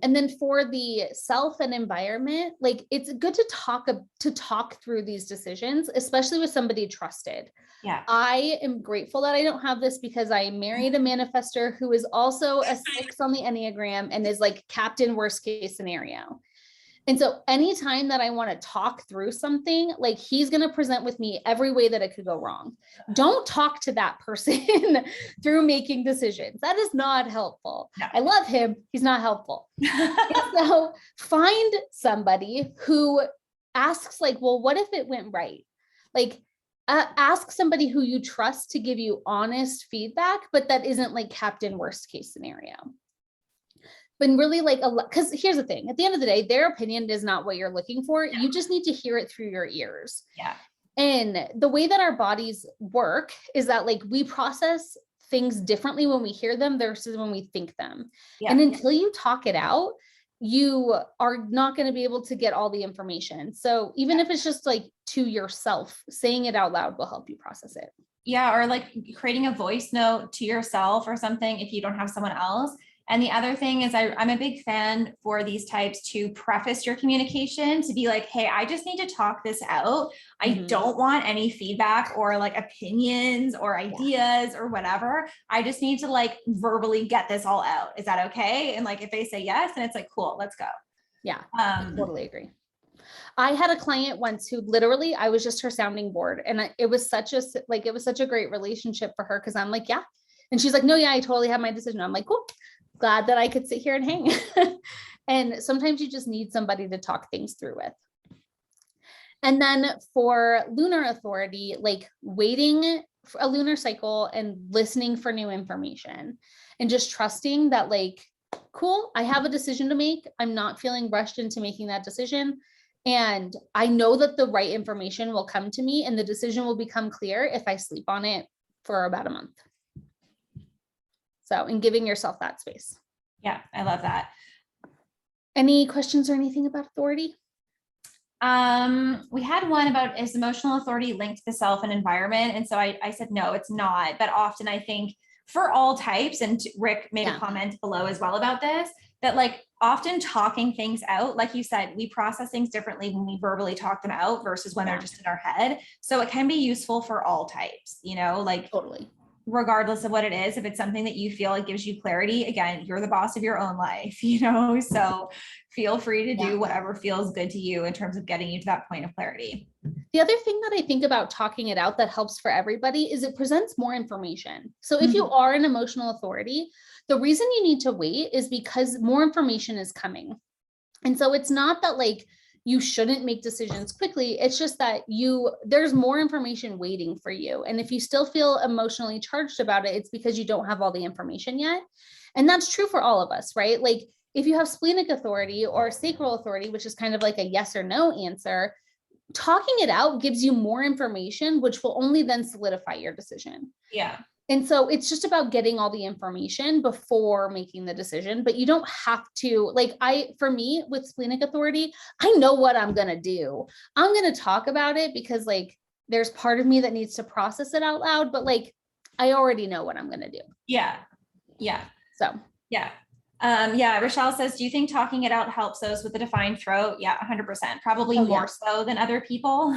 And then for the self and environment, like it's good to talk through these decisions, especially with somebody trusted. Yeah. I am grateful that I don't have this because I married a manifestor who is also a 6 on the Enneagram and is like captain worst case scenario. And so anytime that I want to talk through something, like he's going to present with me every way that it could go wrong. Don't talk to that person through making decisions. That is not helpful. No. I love him. He's not helpful. So find somebody who asks like, well, what if it went right? Like ask somebody who you trust to give you honest feedback, but that isn't like captain worst case scenario. But really like, because here's the thing, at the end of the day, their opinion is not what you're looking for. Yeah. You just need to hear it through your ears. Yeah. And the way that our bodies work is that like we process things differently when we hear them versus when we think them. Yeah. And until you talk it out, you are not going to be able to get all the information. So even if it's just like to yourself, saying it out loud will help you process it. Yeah. Or like creating a voice note to yourself or something if you don't have someone else. And the other thing is I'm a big fan for these types to preface your communication to be like, hey, I just need to talk this out. I don't want any feedback or like opinions or ideas or whatever. I just need to like verbally get this all out. Is that okay? And like, if they say yes, and it's like, cool, let's go. Yeah, I totally agree. I had a client once who literally, I was just her sounding board. And it was such a great relationship for her. Cause I'm like, yeah. And she's like, no, yeah, I totally have my decision. I'm like, cool. Glad that I could sit here and hang. And sometimes you just need somebody to talk things through with. And then for lunar authority, like waiting for a lunar cycle and listening for new information and just trusting that like, cool, I have a decision to make. I'm not feeling rushed into making that decision. And I know that the right information will come to me and the decision will become clear if I sleep on it for about a month. So, and giving yourself that space. Yeah, I love that. Any questions or anything about authority? We had one about, is emotional authority linked to the self and environment? And so I said, no, it's not. But often I think for all types, and Rick made a comment below as well about this, that like often talking things out, like you said, we process things differently when we verbally talk them out versus when they're just in our head. So it can be useful for all types, you know, like Totally. Regardless of what it is, if it's something that you feel like gives you clarity, again, you're the boss of your own life, you know, so feel free to do whatever feels good to you in terms of getting you to that point of clarity. The other thing that I think about talking it out that helps for everybody is it presents more information. So if you are an emotional authority, the reason you need to wait is because more information is coming. And so it's not that like you shouldn't make decisions quickly. It's just that there's more information waiting for you. And if you still feel emotionally charged about it, it's because you don't have all the information yet. And that's true for all of us, right? Like if you have splenic authority or sacral authority, which is kind of like a yes or no answer, talking it out gives you more information, which will only then solidify your decision. Yeah. And so it's just about getting all the information before making the decision, but you don't have to, like for me with splenic authority, I know what I'm going to do. I'm going to talk about it because like, there's part of me that needs to process it out loud, but like, I already know what I'm going to do. Yeah. Yeah. So, yeah. Rochelle says, do you think talking it out helps those with a defined throat? Yeah, 100%, probably more so than other people.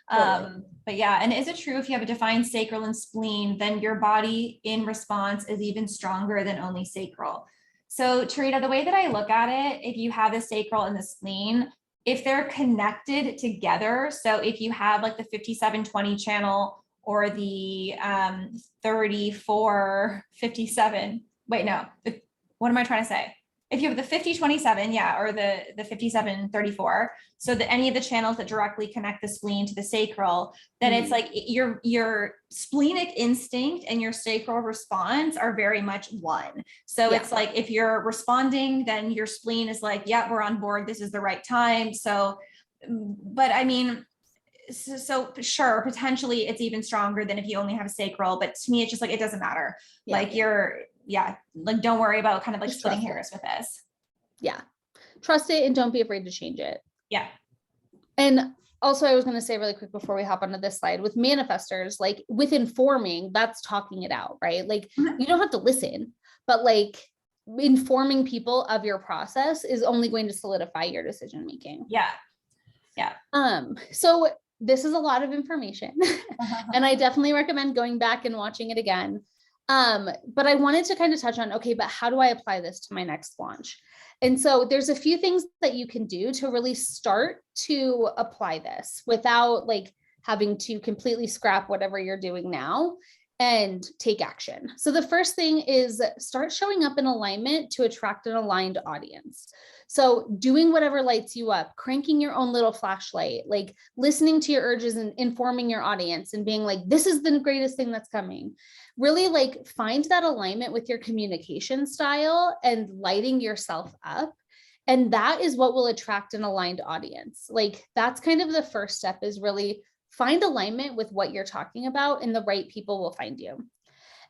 Totally. But yeah. And is it true if you have a defined sacral and spleen, then your body in response is even stronger than only sacral? So Tarita, the way that I look at it, if you have the sacral and the spleen, if they're connected together, so if you have like the 5720 channel or the 3457, wait, no, what am I trying to say? If you have the 5027, or the 5734, so that any of the channels that directly connect the spleen to the sacral, then it's like your splenic instinct and your sacral response are very much one. So it's like, if you're responding, then your spleen is like, yeah, we're on board. This is the right time. So, but I mean, so sure, potentially it's even stronger than if you only have sacral, but to me, it's just like, it doesn't matter. Yeah. Like like, don't worry about kind of like Just splitting trust hairs with this. Yeah. Trust it and don't be afraid to change it. Yeah. And also, I was going to say really quick before we hop onto this slide, with manifestors, like with informing, that's talking it out, right? Like you don't have to listen, but like informing people of your process is only going to solidify your decision making. Yeah. Yeah. So this is a lot of information and I definitely recommend going back and watching it again. But I wanted to kind of touch on, okay, but how do I apply this to my next launch? And so there's a few things that you can do to really start to apply this without like having to completely scrap whatever you're doing now and take action. So the first thing is start showing up in alignment to attract an aligned audience. So doing whatever lights you up, cranking your own little flashlight, like listening to your urges and informing your audience and being like, this is the greatest thing that's coming. Really like find that alignment with your communication style and lighting yourself up. And that is what will attract an aligned audience. Like that's kind of the first step, is really find alignment with what you're talking about and the right people will find you.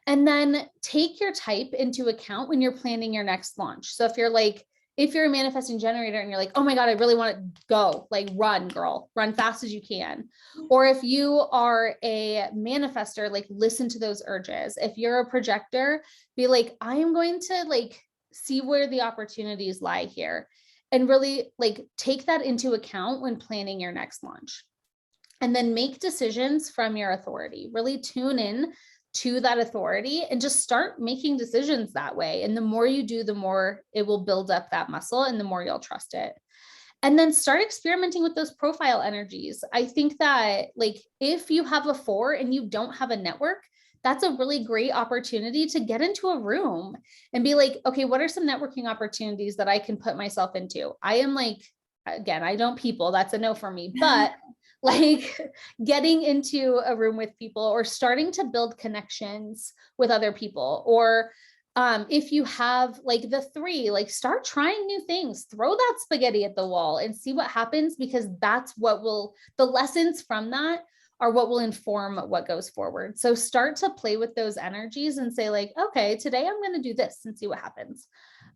And then take your type into account when you're planning your next launch. So if you're a manifesting generator and you're like, oh my God, I really want to go, like run, girl, run fast as you can. Or if you are a manifester, like listen to those urges. If you're a projector, be like, I am going to like see where the opportunities lie here, and really like take that into account when planning your next launch. And then make decisions from your authority. Really tune in to that authority and just start making decisions that way. And the more you do, the more it will build up that muscle and the more you'll trust it. And then start experimenting with those profile energies. I think that like if you have a 4 and you don't have a network, that's a really great opportunity to get into a room and be like, okay, what are some networking opportunities that I can put myself into? I am like, again, I don't people, that's a no for me, but like getting into a room with people or starting to build connections with other people. Or if you have like the 3, like start trying new things, throw that spaghetti at the wall and see what happens, because that's what will, the lessons from that are what will inform what goes forward. So start to play with those energies and say like, okay, today I'm going to do this and see what happens.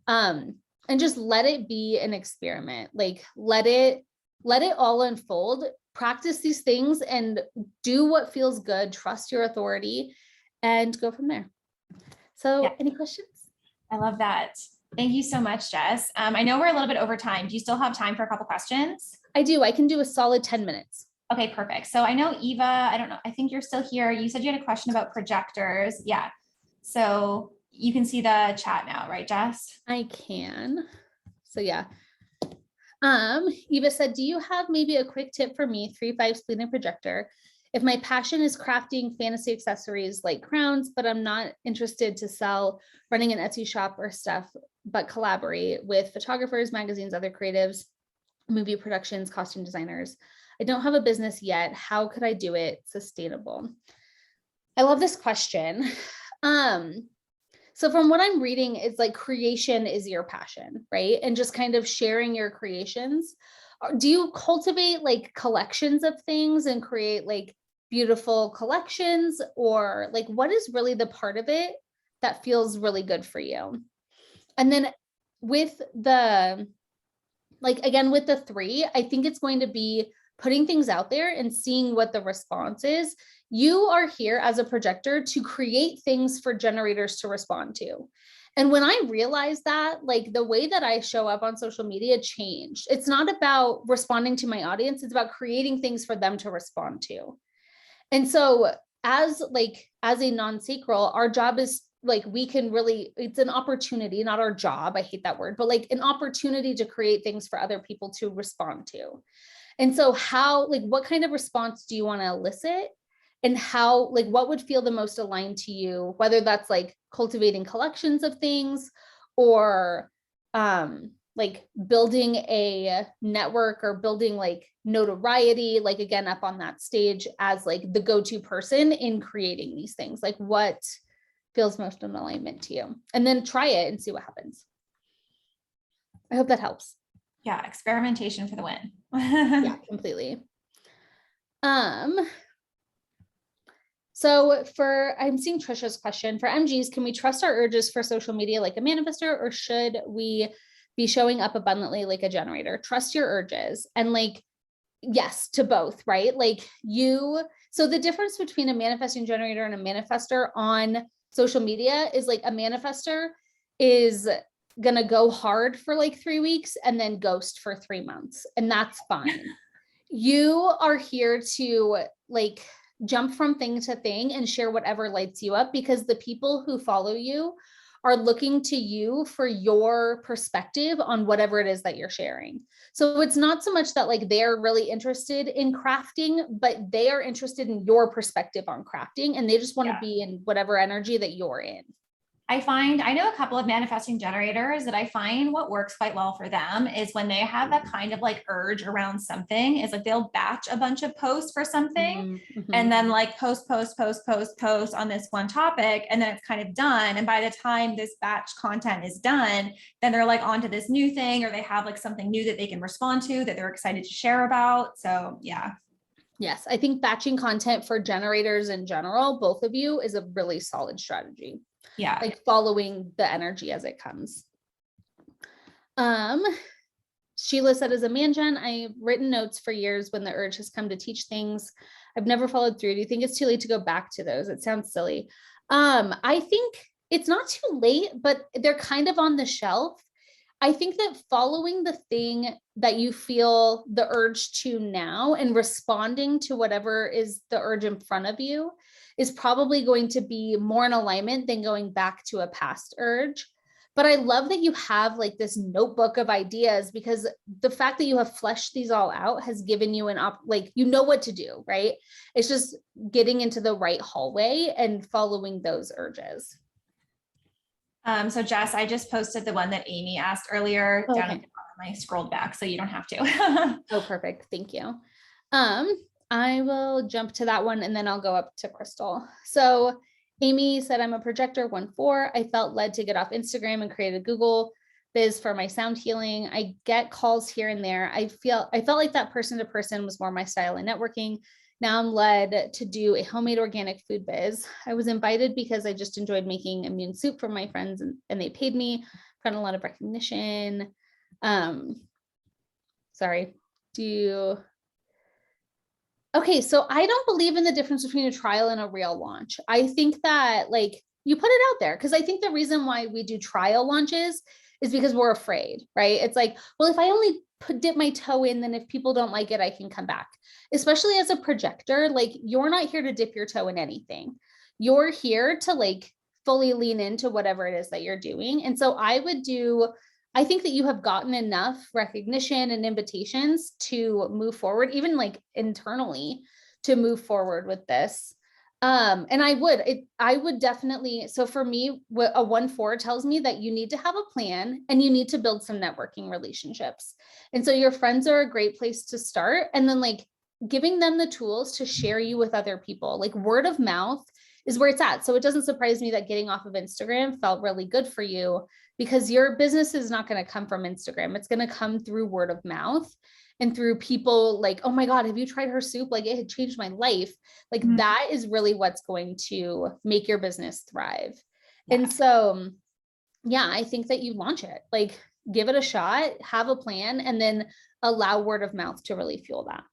And just let it be an experiment. Like let it all unfold. Practice these things and do what feels good. Trust your authority and go from there. So yeah. Any questions? I love that. Thank you so much, Jess. I know we're a little bit over time. Do you still have time for a couple questions? I do. I can do a solid 10 minutes. Okay, perfect. So I know Eva, I don't know, I think you're still here. You said you had a question about projectors. Yeah. So you can see the chat now, right, Jess? I can. So yeah. Eva said, do you have maybe a quick tip for me, 3-5 spleen and projector? If my passion is crafting fantasy accessories like crowns, but I'm not interested to sell, running an Etsy shop or stuff, but collaborate with photographers, magazines, other creatives, movie productions, costume designers. I don't have a business yet. How could I do it sustainable? I love this question. So from what I'm reading, it's like creation is your passion, right? And just kind of sharing your creations. Do you cultivate like collections of things and create like beautiful collections, or like what is really the part of it that feels really good for you? And then with the, like, again, with the 3, I think it's going to be putting things out there and seeing what the response is. You are here as a projector to create things for generators to respond to. And when I realized that, like the way that I show up on social media changed. It's not about responding to my audience, it's about creating things for them to respond to. And so as a non-sacral, our job is like, we can really, it's an opportunity, not our job. I hate that word, but like an opportunity to create things for other people to respond to. And so how, like, what kind of response do you want to elicit? And how, like, what would feel the most aligned to you, whether that's like cultivating collections of things or like building a network or building like notoriety, like again, up on that stage as like the go-to person in creating these things, like what feels most in alignment to you, and then try it and see what happens. I hope that helps. Yeah, experimentation for the win. Yeah, completely. So I'm seeing Trisha's question for MGs, can we trust our urges for social media like a manifestor, or should we be showing up abundantly like a generator? Trust your urges. And like, yes, to both, right? Like so the difference between a manifesting generator and a manifestor on social media is like a manifestor is gonna go hard for like 3 weeks and then ghost for 3 months. And that's fine. You are here to like jump from thing to thing and share whatever lights you up, because the people who follow you are looking to you for your perspective on whatever it is that you're sharing. So it's not so much that like they're really interested in crafting, but they are interested in your perspective on crafting, and they just want to be in whatever energy that you're in. I know a couple of manifesting generators that I find what works quite well for them is when they have that kind of like urge around something, is like they'll batch a bunch of posts for something and then like post on this one topic, and then it's kind of done. And by the time this batch content is done, then they're like onto this new thing, or they have like something new that they can respond to that they're excited to share about. So yeah. Yes, I think batching content for generators in general, both of you, is a really solid strategy. Yeah. Like following the energy as it comes. Sheila said, as a man gen, I've written notes for years when the urge has come to teach things. I've never followed through. Do you think it's too late to go back to those? It sounds silly. I think it's not too late, but they're kind of on the shelf. I think that following the thing that you feel the urge to now and responding to whatever is the urge in front of you is probably going to be more in alignment than going back to a past urge. But I love that you have like this notebook of ideas, because the fact that you have fleshed these all out has given you like, you know what to do, right? It's just getting into the right hallway and following those urges. So Jess, I just posted the one that Amy asked earlier down at the bottom. I scrolled back, so you don't have to. Oh, perfect. Thank you. I will jump to that one and then I'll go up to Crystal. So Amy said, I'm a projector 1-4. I felt led to get off Instagram and create a Google biz for my sound healing. I get calls here and there. I felt like that person to person was more my style in networking. Now I'm led to do a homemade organic food biz. I was invited because I just enjoyed making immune soup for my friends, and they paid me. Gotten a lot of recognition. Sorry. Okay, so I don't believe in the difference between a trial and a real launch. I think that like you put it out there, because I think the reason why we do trial launches is because we're afraid, right? It's like, well, if I only dip my toe in, then if people don't like it, I can come back. Especially as a projector, like you're not here to dip your toe in anything. You're here to like fully lean into whatever it is that you're doing. And so I think that you have gotten enough recognition and invitations to move forward, even like internally, to move forward with this. And I would definitely, so for me, a 1-4 tells me that you need to have a plan and you need to build some networking relationships. And so your friends are a great place to start. And then like giving them the tools to share you with other people, like word of mouth is where it's at. So it doesn't surprise me that getting off of Instagram felt really good for you, because your business is not going to come from Instagram. It's going to come through word of mouth and through people like, oh my God, have you tried her soup? Like it had changed my life. Like that is really what's going to make your business thrive. Yeah. And so, yeah, I think that you launch it, like give it a shot, have a plan, and then allow word of mouth to really fuel that.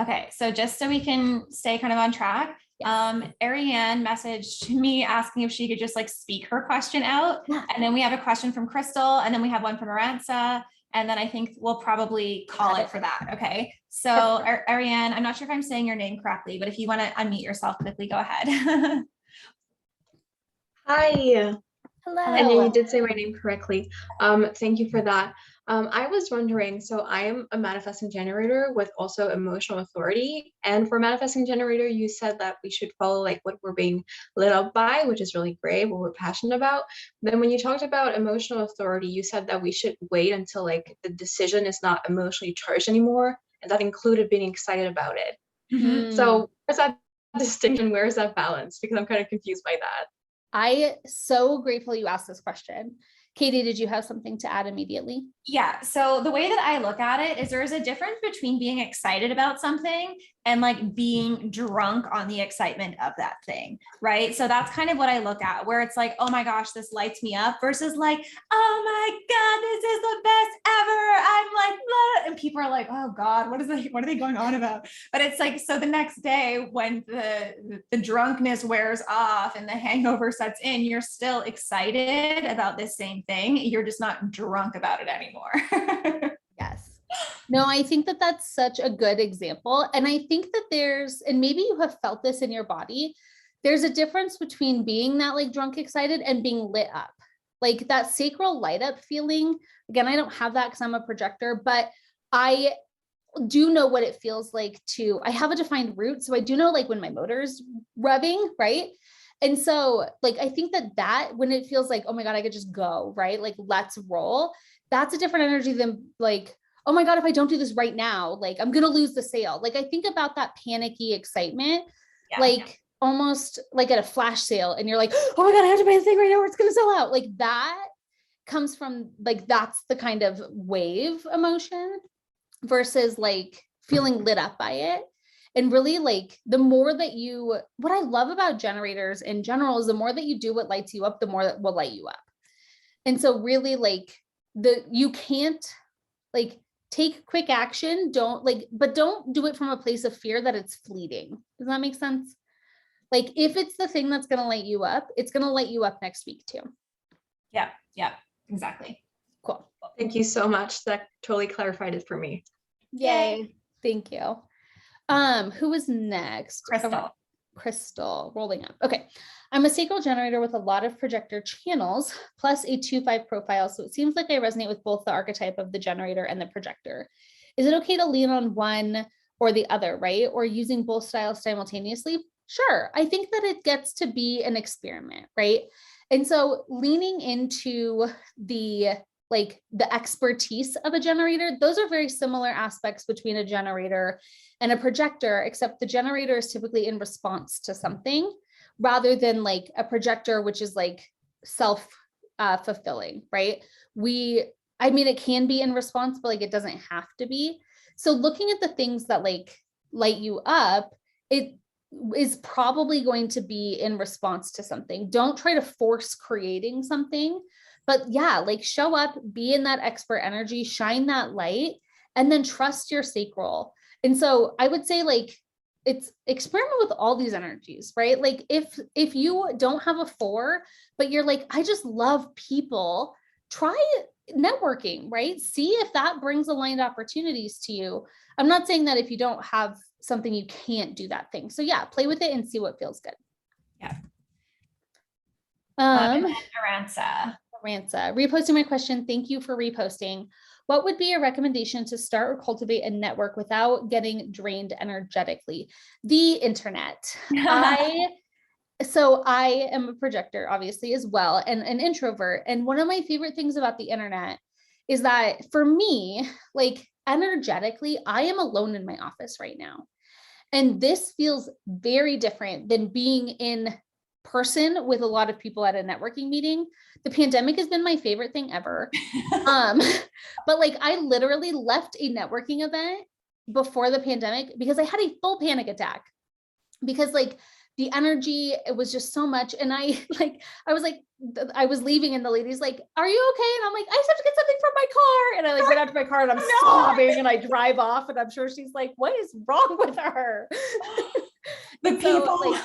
Okay, so just so we can stay kind of on track, Ariane messaged me asking if she could just like speak her question out. Yeah. And then we have a question from Crystal, and then we have one from Aranza. And then I think we'll probably call it for that. Okay. So Ariane, I'm not sure if I'm saying your name correctly, but if you want to unmute yourself quickly, go ahead. Hi. Hello. And yeah, you did say my name correctly. Thank you for that. I was wondering, so I am a manifesting generator with also emotional authority. And for manifesting generator, you said that we should follow like what we're being lit up by, which is really great, what we're passionate about. Then when you talked about emotional authority, you said that we should wait until like the decision is not emotionally charged anymore. And that included being excited about it. Mm-hmm. So where's that distinction? Where's that balance? Because I'm kind of confused by that. I so grateful you asked this question. Katie, did you have something to add immediately? Yeah. So the way that I look at it is there's a difference between being excited about something and like being drunk on the excitement of that thing. Right. So that's kind of what I look at, where it's like, oh my gosh, this lights me up, versus like, oh my God, this is the best ever. I'm like, blah. And people are like, oh God, what are they going on about? But it's like, so the next day when the drunkenness wears off and the hangover sets in, you're still excited about this same thing. You're just not drunk about it anymore. Yes. No, I think that that's such a good example. And I think that and maybe you have felt this in your body, there's a difference between being that like drunk excited and being lit up. Like that sacral light up feeling. Again, I don't have that because I'm a projector, but I do know what it feels like I have a defined route. So I do know like when my motor's revving, right? And so like, I think that when it feels like, oh my God, I could just go, right? Like, let's roll. That's a different energy than like, oh my God, if I don't do this right now, like I'm going to lose the sale. Like I think about that panicky excitement, almost like at a flash sale. And you're like, oh my God, I have to buy the thing right now or it's going to sell out. Like that comes from like, that's the kind of wave emotion versus like feeling lit up by it. And really like the more that what I love about generators in general is the more that you do what lights you up, the more that will light you up. And so really like you can't like take quick action, but don't do it from a place of fear that it's fleeting. Does that make sense? Like if it's the thing that's going to light you up, it's going to light you up next week too. Yeah. Yeah, exactly. Cool. Thank you so much. That totally clarified it for me. Yay. Thank you. Who is next? Crystal, rolling up. Okay. I'm a sacral generator with a lot of projector channels plus a 2-5 profile. So it seems like I resonate with both the archetype of the generator and the projector. Is it okay to lean on one or the other, right? Or using both styles simultaneously? Sure. I think that it gets to be an experiment, right? And so leaning into the expertise of a generator, those are very similar aspects between a generator and a projector, except the generator is typically in response to something rather than like a projector, which is like self-fulfilling, right? It can be in response, but like it doesn't have to be. So looking at the things that like light you up, it is probably going to be in response to something. Don't try to force creating something, but yeah, like show up, be in that expert energy, shine that light, and then trust your sacral. And so I would say like, it's experiment with all these energies, right? Like if you don't have a 4, but you're like, I just love people, try networking, right? See if that brings aligned opportunities to you. I'm not saying that if you don't have something, you can't do that thing. So yeah, play with it and see what feels good. Yeah. Aranza, reposting my question. Thank you for reposting. What would be a recommendation to start or cultivate a network without getting drained energetically? The internet. So I am a projector, obviously, as well, and an introvert. And one of my favorite things about the internet is that for me, like energetically, I am alone in my office right now. And this feels very different than being in person with a lot of people at a networking meeting. The pandemic has been my favorite thing ever. But like I literally left a networking event before the pandemic because I had a full panic attack because like the energy, it was just so much. And I was leaving and the lady's like, are you okay? And I'm like, I just have to get something from my car. And I like went out to my car and I'm sobbing and I drive off and I'm sure she's like, what is wrong with her? The people. So,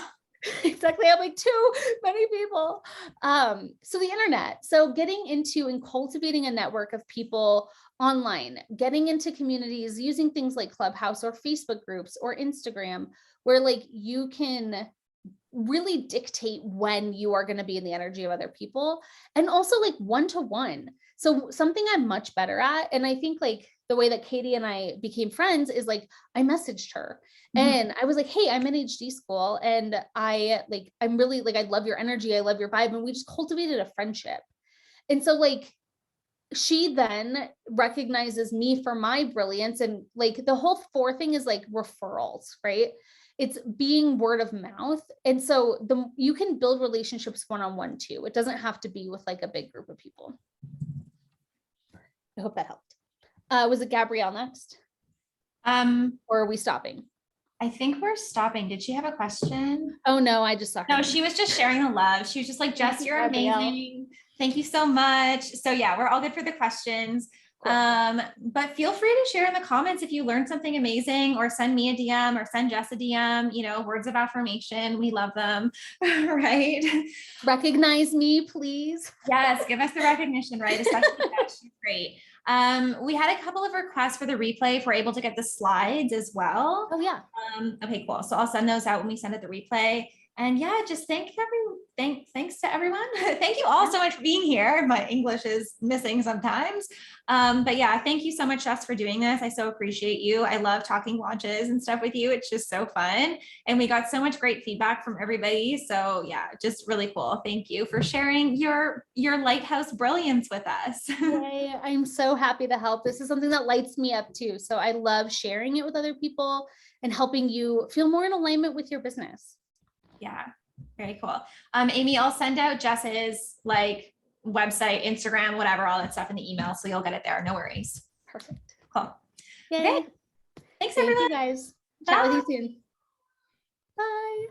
exactly. I'm like, too many people. So the internet. So getting into and cultivating a network of people online, getting into communities, using things like Clubhouse or Facebook groups or Instagram, where like you can really dictate when you are going to be in the energy of other people, and also like one-to-one. So something I'm much better at, and I think like the way that Katie and I became friends is like I messaged her and I was like, hey, I'm in HD school and I'm really like, I love your energy, I love your vibe, and we just cultivated a friendship. And so like she then recognizes me for my brilliance, and like the whole 4 thing is like referrals, right? it's being word of mouth. And so you can build relationships one-on-one too. It doesn't have to be with like a big group of people. I hope that helped. Was it Gabrielle next? Or are we stopping? I think we're stopping. Did she have a question? Oh no, I just saw her. No, she was just sharing the love. She was just like, Jess, you're Gabrielle. amazing. Thank you so much. So yeah, we're all good for the questions. Cool. But feel free to share in the comments if you learned something amazing, or send me a DM or send Jess a DM, you know, words of affirmation. We love them, right? Recognize me, please. Yes, give us the recognition, right? Especially Jess, she's great. We had a couple of requests for the replay if we're able to get the slides as well. Oh yeah. Okay, cool. So I'll send those out when we send it the replay. And yeah, just thanks to everyone. Thank you all so much for being here. My English is missing sometimes. But yeah, thank you so much, Jess, for doing this. I so appreciate you. I love talking launches and stuff with you. It's just so fun. And we got so much great feedback from everybody. So yeah, just really cool. Thank you for sharing your lighthouse brilliance with us. Yay, I'm so happy to help. This is something that lights me up too. So I love sharing it with other people and helping you feel more in alignment with your business. Yeah, very cool. Amy, I'll send out Jess's like website, Instagram, whatever, all that stuff in the email. So you'll get it there. No worries. Perfect. Cool. Yay. Okay. Thanks, Thank everyone. you guys. Bye. Chat with you soon. Bye.